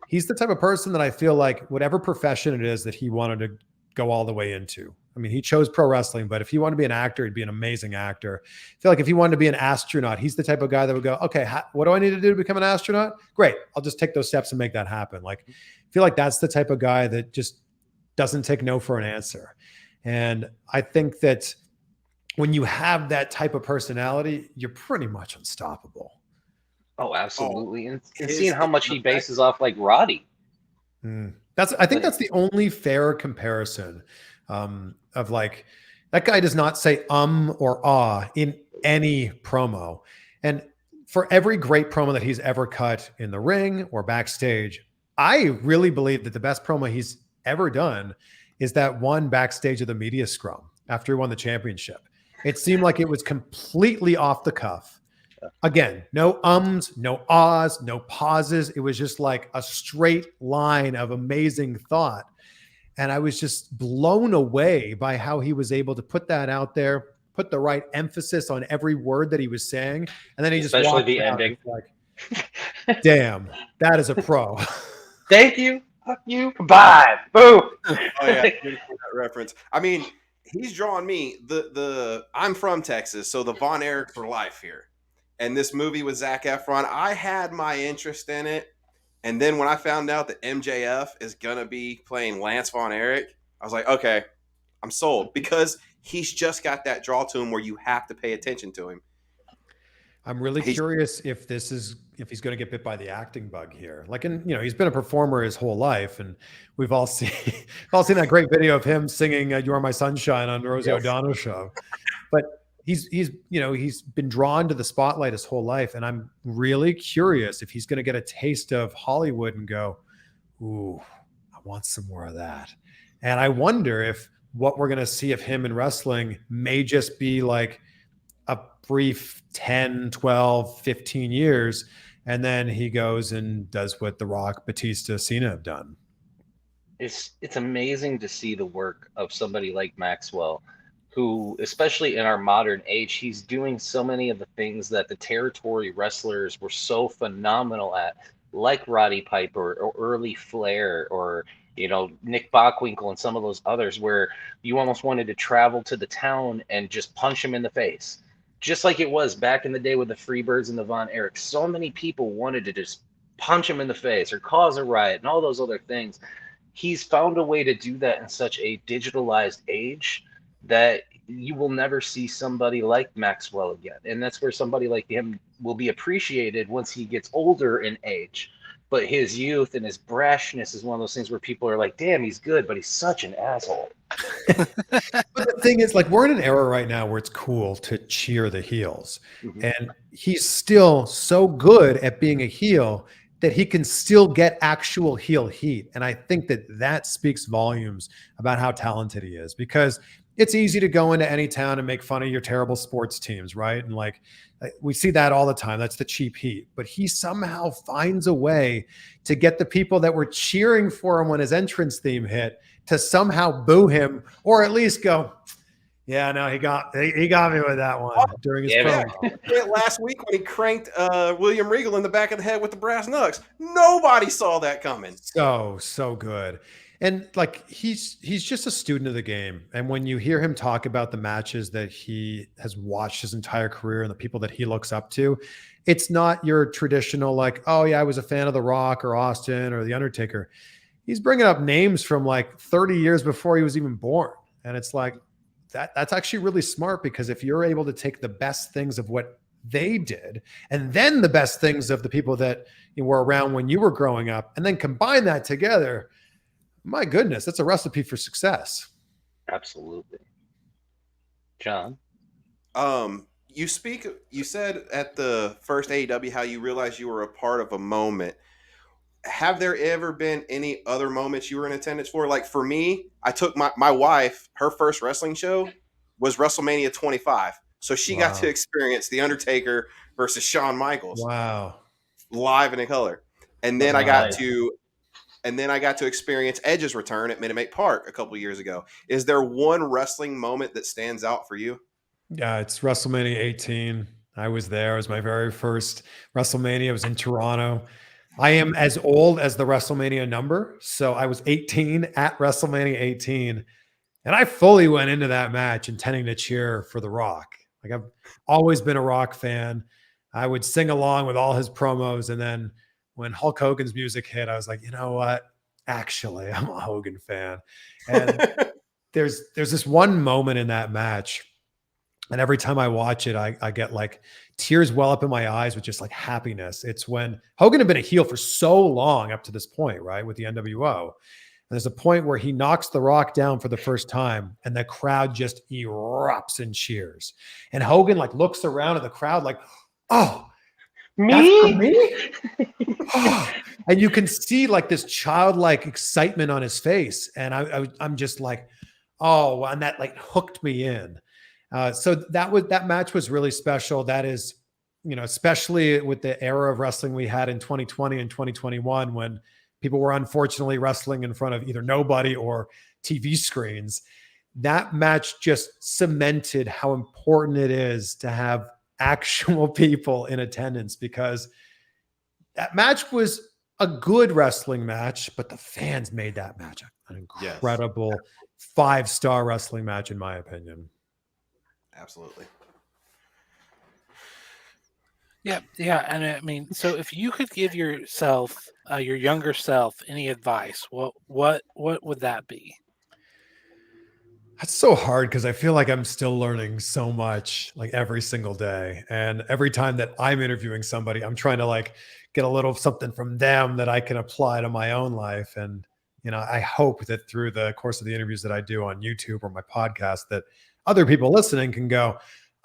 he's the type of person that I feel like whatever profession it is that he wanted to go all the way into. I mean, he chose pro wrestling, but if he wanted to be an actor, he'd be an amazing actor. I feel like if he wanted to be an astronaut, he's the type of guy that would go, okay, what do I need to do to become an astronaut? Great. I'll just take those steps and make that happen. Like, I feel like that's the type of guy that just doesn't take no for an answer. And I think that when you have that type of personality, you're pretty much unstoppable. Oh, absolutely. And his- seeing how much he bases off like Roddy. I think that's the only fair comparison of like, that guy does not say or ah in any promo. And for every great promo that he's ever cut in the ring or backstage, I really believe that the best promo he's ever done is that one backstage of the media scrum after he won the championship. It seemed like it was completely off the cuff. Again, no ums, no ahs, no pauses. It was just like a straight line of amazing thought. And I was just blown away by how he was able to put that out there, put the right emphasis on every word that he was saying. And then he just Especially walked the out ending. like, damn, that is a pro. Thank you. Fuck you. Goodbye. Boo. Oh yeah, that reference. I mean, he's drawing me. I'm from Texas, so the Von Erich for life here. And this movie with Zac Efron, I had my interest in it. And then when I found out that MJF is going to be playing Lance Von Erich, I was like, okay, I'm sold. Because he's just got that draw to him where you have to pay attention to him. I'm really curious if he's going to get bit by the acting bug here. Like, he's been a performer his whole life, and we've all seen that great video of him singing "You Are My Sunshine" on Rosie O'Donnell's show. But he's been drawn to the spotlight his whole life, and I'm really curious if he's going to get a taste of Hollywood and go, "Ooh, I want some more of that." And I wonder if what we're going to see of him in wrestling may just be like a brief 10, 12, 15 years, and then he goes and does what The Rock, Batista, Cena have done. It's amazing to see the work of somebody like Maxwell, who, especially in our modern age, he's doing so many of the things that the territory wrestlers were so phenomenal at, like Roddy Piper or early Flair or Nick Bockwinkel and some of those others, where you almost wanted to travel to the town and just punch him in the face. Just like it was back in the day with the Freebirds and the Von Erich. So many people wanted to just punch him in the face or cause a riot and all those other things. He's found a way to do that in such a digitalized age that you will never see somebody like Maxwell again. And that's where somebody like him will be appreciated once he gets older in age. But his youth and his brashness is one of those things where people are like, damn, he's good, but he's such an asshole. But the thing is, like, we're in an era right now where it's cool to cheer the heels. Mm-hmm. And he's still so good at being a heel that he can still get actual heel heat. And I think that speaks volumes about how talented he is, because it's easy to go into any town and make fun of your terrible sports teams, right? And like, we see that all the time. That's the cheap heat. But he somehow finds a way to get the people that were cheering for him when his entrance theme hit to somehow boo him, or at least go, yeah, no, he got me with that one during his promo. Last week when he cranked William Regal in the back of the head with the brass knucks, nobody saw that coming. So good. And like, he's just a student of the game. And when you hear him talk about the matches that he has watched his entire career and the people that he looks up to, it's not your traditional like, oh yeah, I was a fan of The Rock or Austin or The Undertaker. He's bringing up names from like 30 years before he was even born. And it's like, that's actually really smart, because if you're able to take the best things of what they did and then the best things of the people that were around when you were growing up and then combine that together, my goodness, that's a recipe for success. Absolutely. John? You said at the first AEW how you realized you were a part of a moment. Have there ever been any other moments you were in attendance for? Like for me, I took my wife, her first wrestling show was WrestleMania 25. So she got to experience The Undertaker versus Shawn Michaels. Wow. live and in color. And then I Nice. got to experience Edge's return at Minute Maid Park a couple years ago. Is there one wrestling moment that stands out for you? Yeah, it's WrestleMania 18. I was there. It was my very first WrestleMania. I was in Toronto. I am as old as the WrestleMania number. So I was 18 at WrestleMania 18. And I fully went into that match intending to cheer for The Rock. Like, I've always been a Rock fan. I would sing along with all his promos. And then when Hulk Hogan's music hit, I was like, you know what? Actually, I'm a Hogan fan. And there's this one moment in that match. And every time I watch it, I get like tears well up in my eyes with just like happiness. It's when Hogan had been a heel for so long up to this point, right? With the NWO. And there's a point where he knocks The Rock down for the first time and the crowd just erupts in cheers. And Hogan like looks around at the crowd like, oh, me? Oh. And you can see like this childlike excitement on his face. And I'm just like, oh, and that like hooked me in. So that match was really special. That is, especially with the era of wrestling we had in 2020 and 2021, when people were unfortunately wrestling in front of either nobody or TV screens. That match just cemented how important it is to have actual people in attendance, because that match was a good wrestling match, but the fans made that match an incredible 5-star wrestling match, in my opinion. Absolutely. Yeah. And I mean, so if you could give yourself, your younger self, any advice, what would that be? That's so hard because I feel like I'm still learning so much, like every single day. And every time that I'm interviewing somebody, I'm trying to like get a little something from them that I can apply to my own life. And, I hope that through the course of the interviews that I do on YouTube or my podcast, that other people listening can go,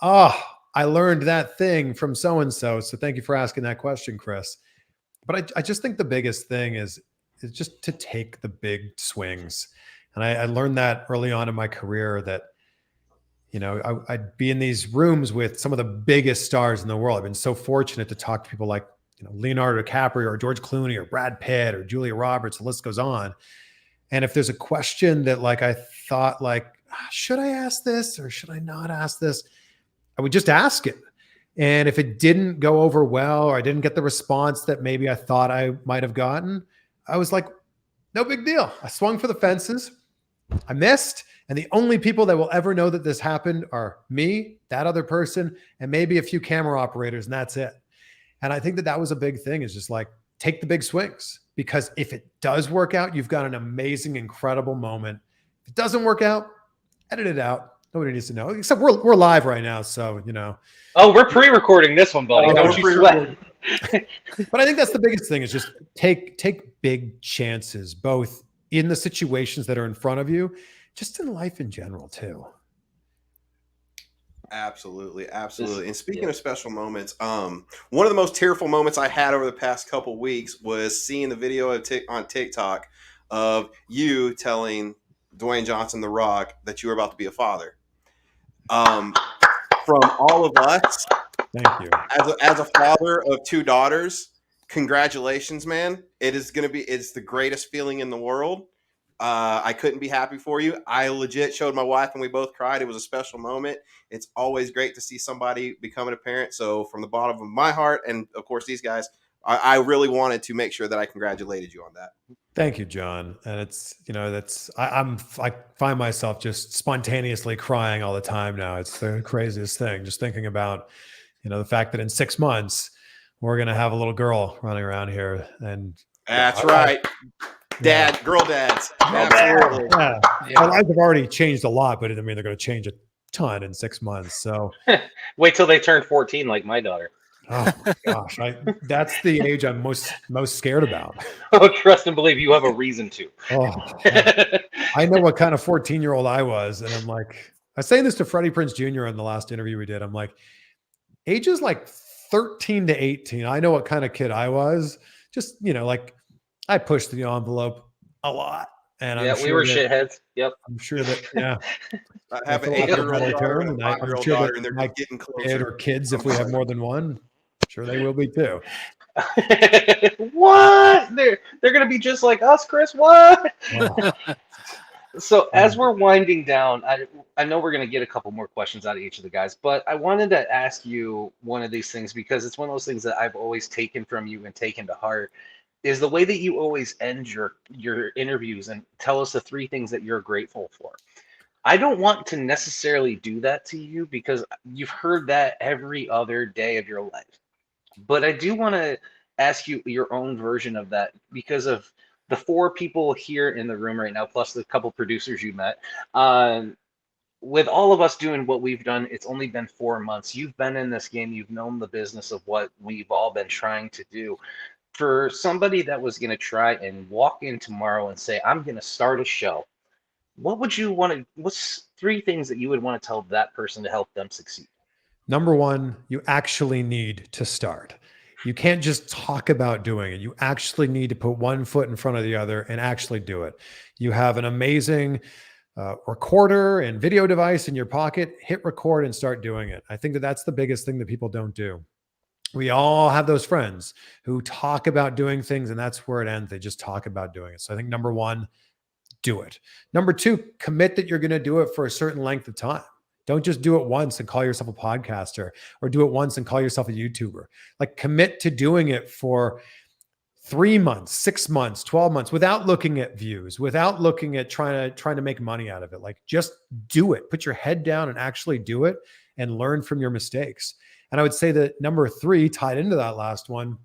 oh, I learned that thing from so-and-so. So thank you for asking that question, Chris. But I just think the biggest thing is just to take the big swings. And I learned that early on in my career that, I'd be in these rooms with some of the biggest stars in the world. I've been so fortunate to talk to people like, Leonardo DiCaprio or George Clooney or Brad Pitt or Julia Roberts. The list goes on. And if there's a question that like I thought like, should I ask this or should I not ask this? I would just ask it. And if it didn't go over well, or I didn't get the response that maybe I thought I might have gotten, I was like, no big deal. I swung for the fences. I missed. And the only people that will ever know that this happened are me, that other person, and maybe a few camera operators, and that's it. And I think that was a big thing, is just like, take the big swings, because if it does work out, you've got an amazing, incredible moment. If it doesn't work out, edit it out. Nobody needs to know, except we're live right now. So, Oh, we're pre-recording this one, buddy. Don't you sweat. But I think that's the biggest thing, is just take big chances, both in the situations that are in front of you, just in life in general too. Absolutely. And speaking of special moments, one of the most tearful moments I had over the past couple weeks was seeing the video on TikTok of you telling Dwayne Johnson, The Rock, that you were about to be a father. From all of us, thank you. As a father of 2 daughters, congratulations, man. It's the greatest feeling in the world. I couldn't be happy for you. I legit showed my wife and we both cried. It was a special moment. It's always great to see somebody becoming a parent. So from the bottom of my heart, and of course these guys, I really wanted to make sure that I congratulated you on that. Thank you, John. And it's, I find myself just spontaneously crying all the time now. It's the craziest thing, just thinking about, the fact that in 6 months we're going to have a little girl running around here. And that's right. Girl dads. Absolutely. Yeah. Our lives have already changed a lot, but they're going to change a ton in 6 months. So wait till they turn 14, like my daughter. Oh my gosh, that's the age I'm most scared about. Oh, trust and believe you have a reason to. Oh, I know what kind of 14-year-old I was, and I'm like, I was saying this to Freddie Prinze Jr. in the last interview we did. I'm like, ages like 13 to 18. I know what kind of kid I was. Just like, I pushed the envelope a lot, and yeah, we were shitheads. Yep, I'm sure that I have an 8-year-old daughter and a 5-year-old daughter, and they're getting closer. Or kids, if we have more than one, sure they will be too. What? They're gonna be just like us, Chris. What? Oh, So as man. we're winding down, I know we're gonna get a couple more questions out of each of the guys, but I wanted to ask you one of these things because it's one of those things that I've always taken from you and taken to heart is the way that you always end your interviews and tell us the three things that you're grateful for. I don't want to necessarily do that to you because you've heard that every other day of your life. But I do want to ask you your own version of that because of the four people here in the room right now, plus the couple producers you met. Um, with all of us doing what we've done, it's only been 4 months. You've been in this game, you've known the business of what we've all been trying to do. For somebody that was going to try and walk in tomorrow and say, I'm going to start a show, what would you want to, what's three things that you would want to tell that person to help them succeed? Number one, you actually need to start. You can't just talk about doing it. You actually need to put one foot in front of the other and actually do it. You have an amazing recorder and video device in your pocket. Hit record and start doing it. I think that that's the biggest thing that people don't do. We all have those friends who talk about doing things and that's where it ends. They just talk about doing it. So I think number one, do it. Number two, commit that you're going to do it for a certain length of time. Don't just do it once and call yourself a podcaster or do it once and call yourself a YouTuber. Like commit to doing it for 3 months, 6 months, 12 months without looking at views, without looking at trying to make money out of it. Like just do it. Put your head down and actually do it and learn from your mistakes. And I would say that number three, tied into that last one,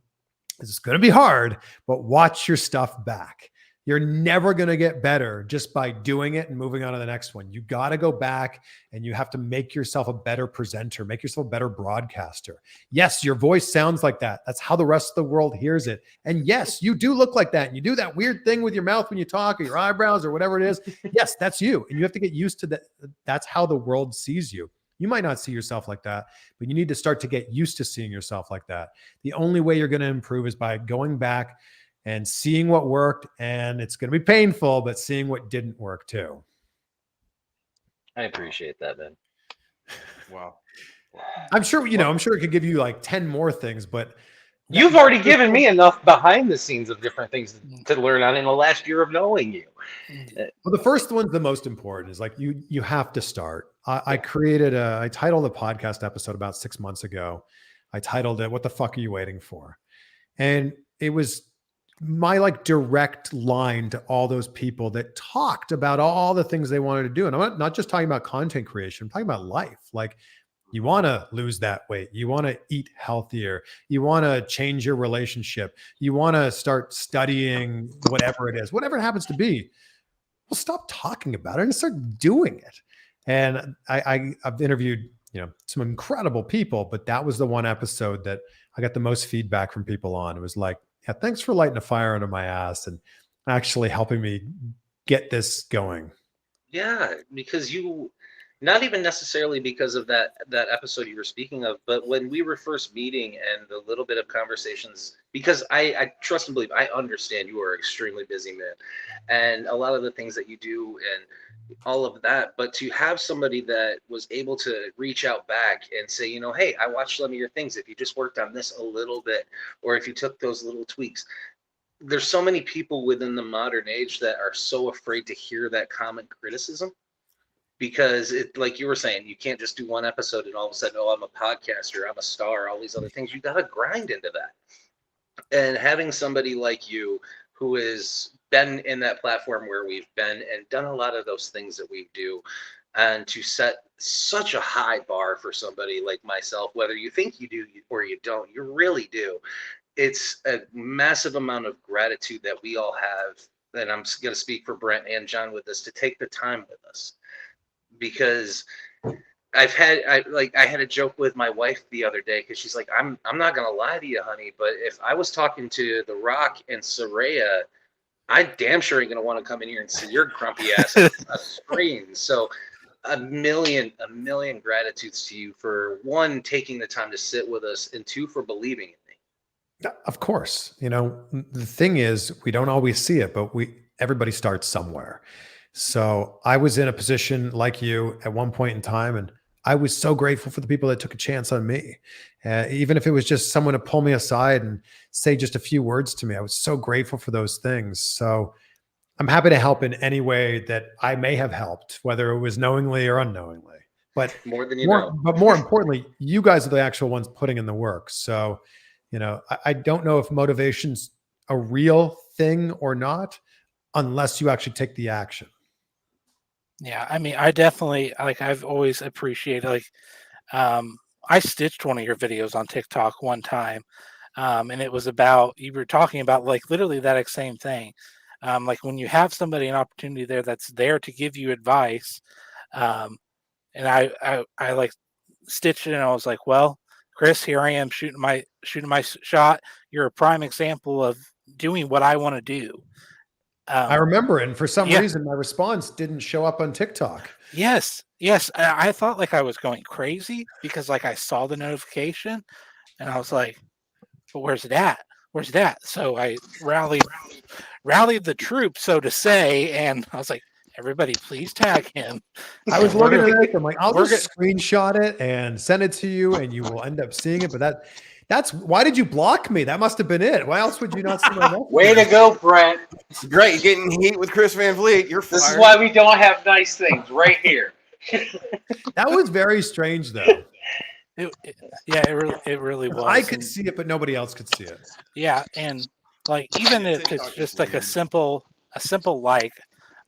is it's going to be hard, but watch your stuff back. You're never going to get better just by doing it and moving on to the next one. You got to go back and you have to make yourself a better presenter, make yourself a better broadcaster. Yes, your voice sounds like that. That's how the rest of the world hears it. And yes, you do look like that. And you do that weird thing with your mouth when you talk or your eyebrows or whatever it is. Yes, that's you. And you have to get used to that. That's how the world sees you. You might not see yourself like that, but you need to start to get used to seeing yourself like that. The only way you're going to improve is by going back and seeing what worked, and it's going to be painful, but seeing what didn't work too. I appreciate that, man. Wow. I'm sure, I'm sure it could give you like 10 more things, but You've already given me enough behind the scenes of different things to learn on in the last year of knowing you. Well, the first one's the most important is like, you have to start. I titled a podcast episode about 6 months ago. I titled it, "What the fuck are you waiting for?" And it was my like direct line to all those people that talked about all the things they wanted to do. And I'm not just talking about content creation, I'm talking about life. Like you want to lose that weight. You want to eat healthier. You want to change your relationship. You want to start studying whatever it is, whatever it happens to be. Well, stop talking about it and start doing it. And I've interviewed, some incredible people, but that was the one episode that I got the most feedback from people on. It was like, yeah, thanks for lighting a fire under my ass and actually helping me get this going. Yeah, because you, not even necessarily because of that episode you were speaking of, but when we were first meeting and the little bit of conversations, because I trust and believe, I understand you are an extremely busy man and a lot of the things that you do and all of that, but to have somebody that was able to reach out back and say, hey, I watched some of your things. If you just worked on this a little bit, or if you took those little tweaks, there's so many people within the modern age that are so afraid to hear that common criticism because it, like you were saying, you can't just do one episode and all of a sudden, oh, I'm a podcaster, I'm a star, all these other things. You got to grind into that. And having somebody like you who has been in that platform where we've been and done a lot of those things that we do, and to set such a high bar for somebody like myself, whether you think you do or you don't, you really do. It's a massive amount of gratitude that we all have. And I'm going to speak for Brent and John with this, to take the time with us, because I had a joke with my wife the other day because she's like, I'm not gonna lie to you, honey, but if I was talking to The Rock and Soraya, I damn sure ain't gonna want to come in here and see your grumpy ass on a screen. So a million gratitudes to you for one, taking the time to sit with us, and two, for believing in me. Of course, the thing is, we don't always see it, but everybody starts somewhere. So I was in a position like you at one point in time, and I was so grateful for the people that took a chance on me. Even if it was just someone to pull me aside and say just a few words to me, I was so grateful for those things. So I'm happy to help in any way that I may have helped, whether it was knowingly or unknowingly. But More than you know. But more importantly, you guys are the actual ones putting in the work. So, I don't know if motivation's a real thing or not, unless you actually take the action. Yeah, I mean, I definitely I've always appreciated I stitched one of your videos on TikTok one time, and it was about you were talking about literally that same thing. Like when you have somebody an opportunity there that's there to give you advice, and I like stitched it and I was like, well, Chris, here I am shooting my shot. You're a prime example of doing what I want to do. I remember it, and for some yeah. reason, my response didn't show up on TikTok. Yes. I thought I was going crazy because I saw the notification and I was like, but where's it at? Where's that? So I rallied the troops, so to say, and I was like, everybody, please tag him. I was looking at it. I'm like, I'll just screenshot it and send it to you, and you will end up seeing it. But that's why did you block me? That must have been it. Why else would you not see my message? Way to go, Brent. It's great getting heat with Chris Van Vliet. You're fired. This is why we don't have nice things right here. That was very strange, though. It really was. I could see it, but nobody else could see it. Yeah, and even if it's just a simple like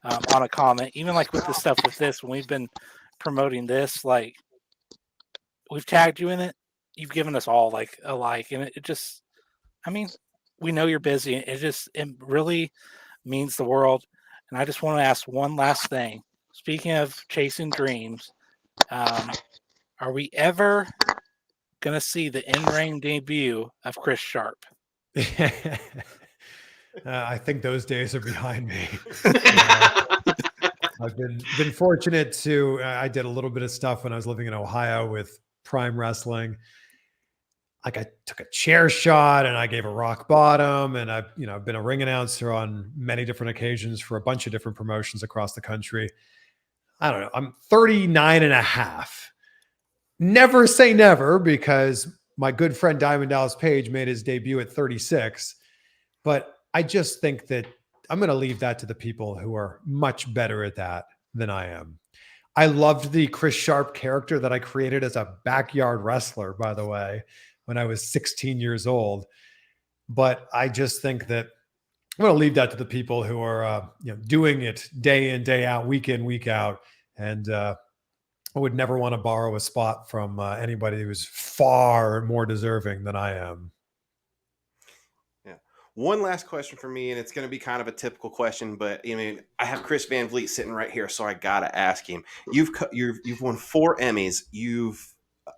on a comment, even with the stuff with this, when we've been promoting this, we've tagged you in it. You've given us all a like, and it just, I mean, we know you're busy. It really means the world. And I just want to ask one last thing. Speaking of chasing dreams, are we ever going to see the in-ring debut of Chris Sharp? I think those days are behind me. I've been fortunate to. I did a little bit of stuff when I was living in Ohio with Prime Wrestling. I took a chair shot and I gave a rock bottom, and I've been a ring announcer on many different occasions for a bunch of different promotions across the country. I don't know. I'm 39 and a half. Never say never, because my good friend Diamond Dallas Page made his debut at 36. But I just think that I'm going to leave that to the people who are much better at that than I am. I loved the Chris Sharp character that I created as a backyard wrestler, by the way, when I was 16 years old. But I just think that I'm going to leave that to the people who are doing it day in, day out, week in, week out. And I would never want to borrow a spot from anybody who's far more deserving than I am. Yeah. One last question for me, and it's going to be kind of a typical question, but I have Chris Van Vliet sitting right here, so I got to ask him. You've won 4 Emmys. You've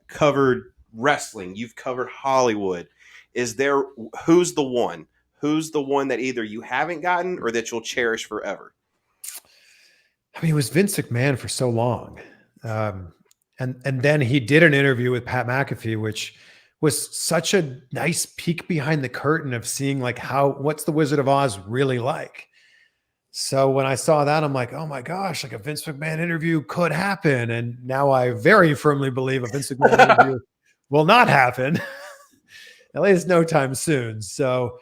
covered wrestling. You've covered Hollywood. Who's the one? Who's the one that either you haven't gotten or that you'll cherish forever? I mean, it was Vince McMahon for so long. And then he did an interview with Pat McAfee, which was such a nice peek behind the curtain of seeing what's the Wizard of Oz really like. So when I saw that, I'm like, oh my gosh, a Vince McMahon interview could happen. And now I very firmly believe a Vince McMahon interview will not happen, at least no time soon. So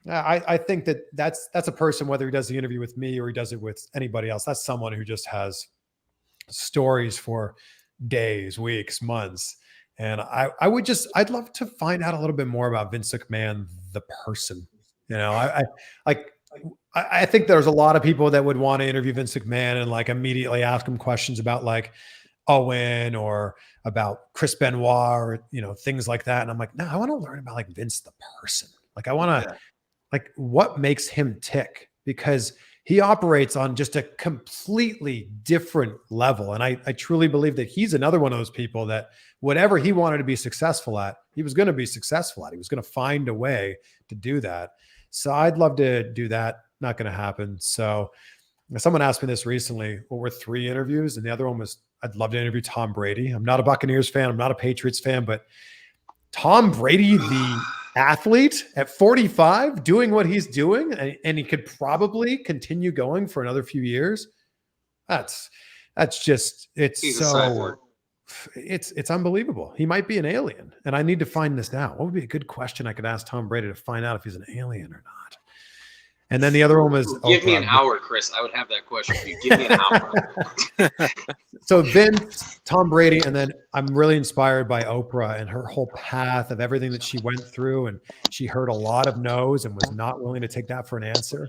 I think that's a person, whether he does the interview with me or he does it with anybody else, that's someone who just has stories for days, weeks, months. And I'd love to find out a little bit more about Vince McMahon, the person. I think there's a lot of people that would want to interview Vince McMahon and immediately ask him questions about Owen or about Chris Benoit or things like that. And I'm like, no, I want to learn about Vince the person. I want to what makes him tick, because he operates on just a completely different level. And I truly believe that he's another one of those people that whatever he wanted to be successful at, he was going to be successful at. He was going to find a way to do that. So I'd love to do that. Not going to happen. So someone asked me this recently, what were 3 interviews? And the other one was, I'd love to interview Tom Brady. I'm not a Buccaneers fan. I'm not a Patriots fan, but Tom Brady, the athlete at 45, doing what he's doing, and he could probably continue going for another few years. That's just, it's He's so it's unbelievable. He might be an alien, and I need to find this out. What would be a good question I could ask Tom Brady to find out if he's an alien or not? And then the other one was give me an hour, Chris. I would have that question for you. Give me an hour. So Vince, Tom Brady, and then I'm really inspired by Oprah and her whole path of everything that she went through, and she heard a lot of no's and was not willing to take that for an answer.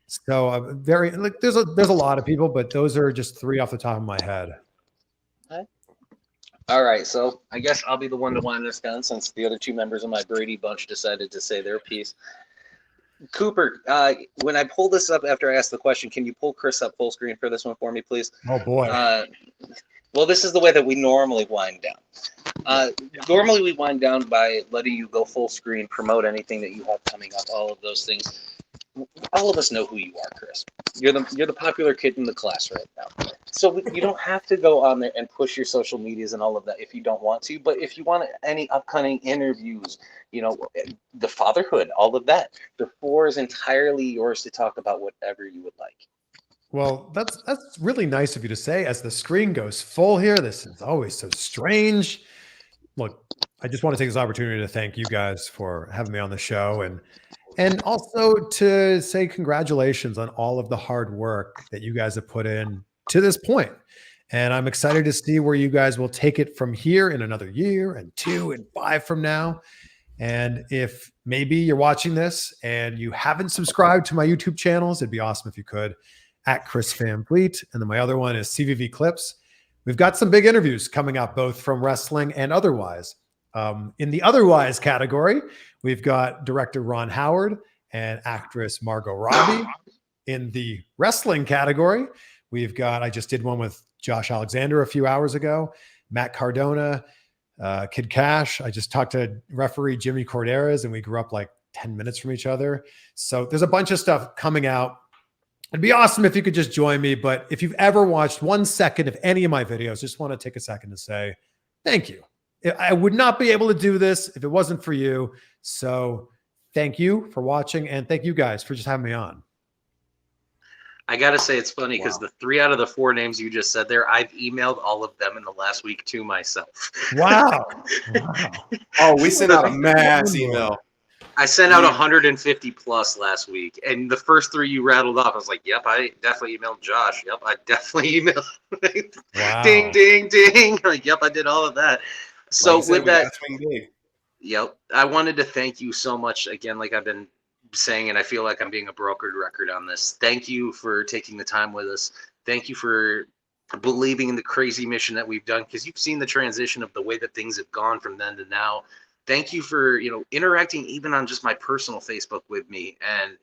So I'm very like there's a lot of people, but those are just three off the top of my head. All right, so I guess I'll be the one to wind this down since the other two members of my Brady bunch decided to say their piece. Cooper, when I pull this up after I ask the question, can you pull Chris up full screen for this one for me, please? Oh, boy. Well, this is the way that we normally wind down. Normally we wind down by letting you go full screen, promote anything that you have coming up, all of those things. All of us know who you are, Chris. You're the popular kid in the class right now. So you don't have to go on there and push your social medias and all of that if you don't want to. But if you want any upcoming interviews, the fatherhood, all of that, the floor is entirely yours to talk about whatever you would like. Well, that's really nice of you to say. As the screen goes full here, this is always so strange. Look, I just want to take this opportunity to thank you guys for having me on the show and also to say congratulations on all of the hard work that you guys have put in to this point. And I'm excited to see where you guys will take it from here in another year and 2 and 5 from now. And if maybe you're watching this and you haven't subscribed to my YouTube channels, it'd be awesome if you could, at Chris Van Vliet. And then my other one is CVV Clips. We've got some big interviews coming up, both from wrestling and otherwise. In the otherwise category, we've got director Ron Howard and actress Margot Robbie. In the wrestling category, we've got, I just did one with Josh Alexander a few hours ago, Matt Cardona, Kid Cash. I just talked to referee Jimmy Corderas, and we grew up like 10 minutes from each other. So there's a bunch of stuff coming out. It'd be awesome if you could just join me. But if you've ever watched 1 second of any of my videos, just want to take a second to say thank you. I would not be able to do this if it wasn't for you. So thank you for watching, and thank you guys for just having me on. I got to say, it's funny because the 3 out of the 4 names you just said there, I've emailed all of them in the last week to myself. Wow. Oh, we sent out a mass email. I sent out 150 plus last week, and the first 3 you rattled off, I was like, yep, I definitely emailed Josh. Yep, I definitely emailed. Wow. Ding, ding, ding. Like, yep, I did all of that. So Like I said, with that, big. Yep, I wanted to thank you so much again, like I've been saying, and I feel like I'm being a brokered record on this. Thank you for taking the time with us. Thank you for believing in the crazy mission that we've done, because you've seen the transition of the way that things have gone from then to now. Thank you for, interacting even on just my personal Facebook with me, and,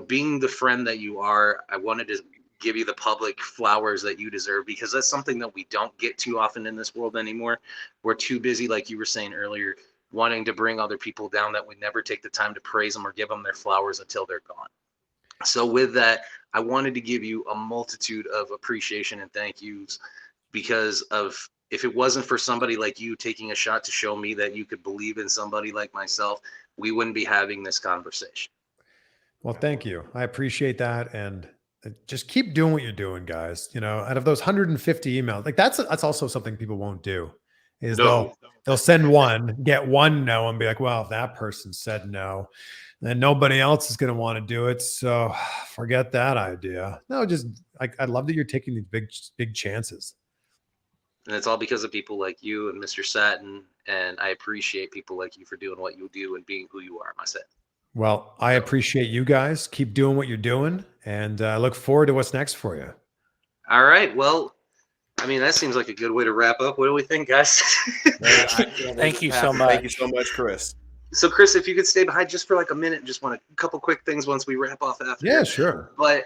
being the friend that you are. I wanted to give you the public flowers that you deserve, because that's something that we don't get too often in this world anymore. We're too busy, like you were saying earlier, wanting to bring other people down, that we never take the time to praise them or give them their flowers until they're gone. So with that, I wanted to give you a multitude of appreciation and thank yous, because of, if it wasn't for somebody like you taking a shot to show me that you could believe in somebody like myself, we wouldn't be having this conversation. Well, thank you. I appreciate that. And just keep doing what you're doing, guys. Out of those 150 emails, like that's also something people won't do, is they'll send one, get one no, and be like, well, if that person said no, then nobody else is going to want to do it. So forget that idea. No, just I love that you're taking these big chances. And it's all because of people like you and Mr. Satin. And I appreciate people like you for doing what you do and being who you are, myself. Well, I appreciate you guys. Keep doing what you're doing. And I look forward to what's next for you. All right. Well, I mean, that seems like a good way to wrap up. What do we think, guys? Thank you so much. Thank you so much, Chris. So, Chris, if you could stay behind just for like a minute, just want a couple quick things once we wrap off after. Yeah, sure. But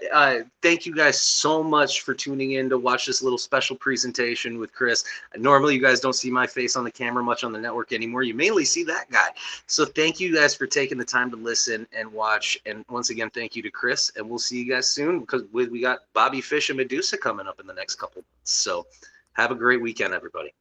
thank you guys so much for tuning in to watch this little special presentation with Chris. Normally, you guys don't see my face on the camera much on the network anymore. You mainly see that guy. So thank you guys for taking the time to listen and watch. And once again, thank you to Chris. And we'll see you guys soon, because we got Bobby Fish and Medusa coming up in the next couple months. So have a great weekend, everybody.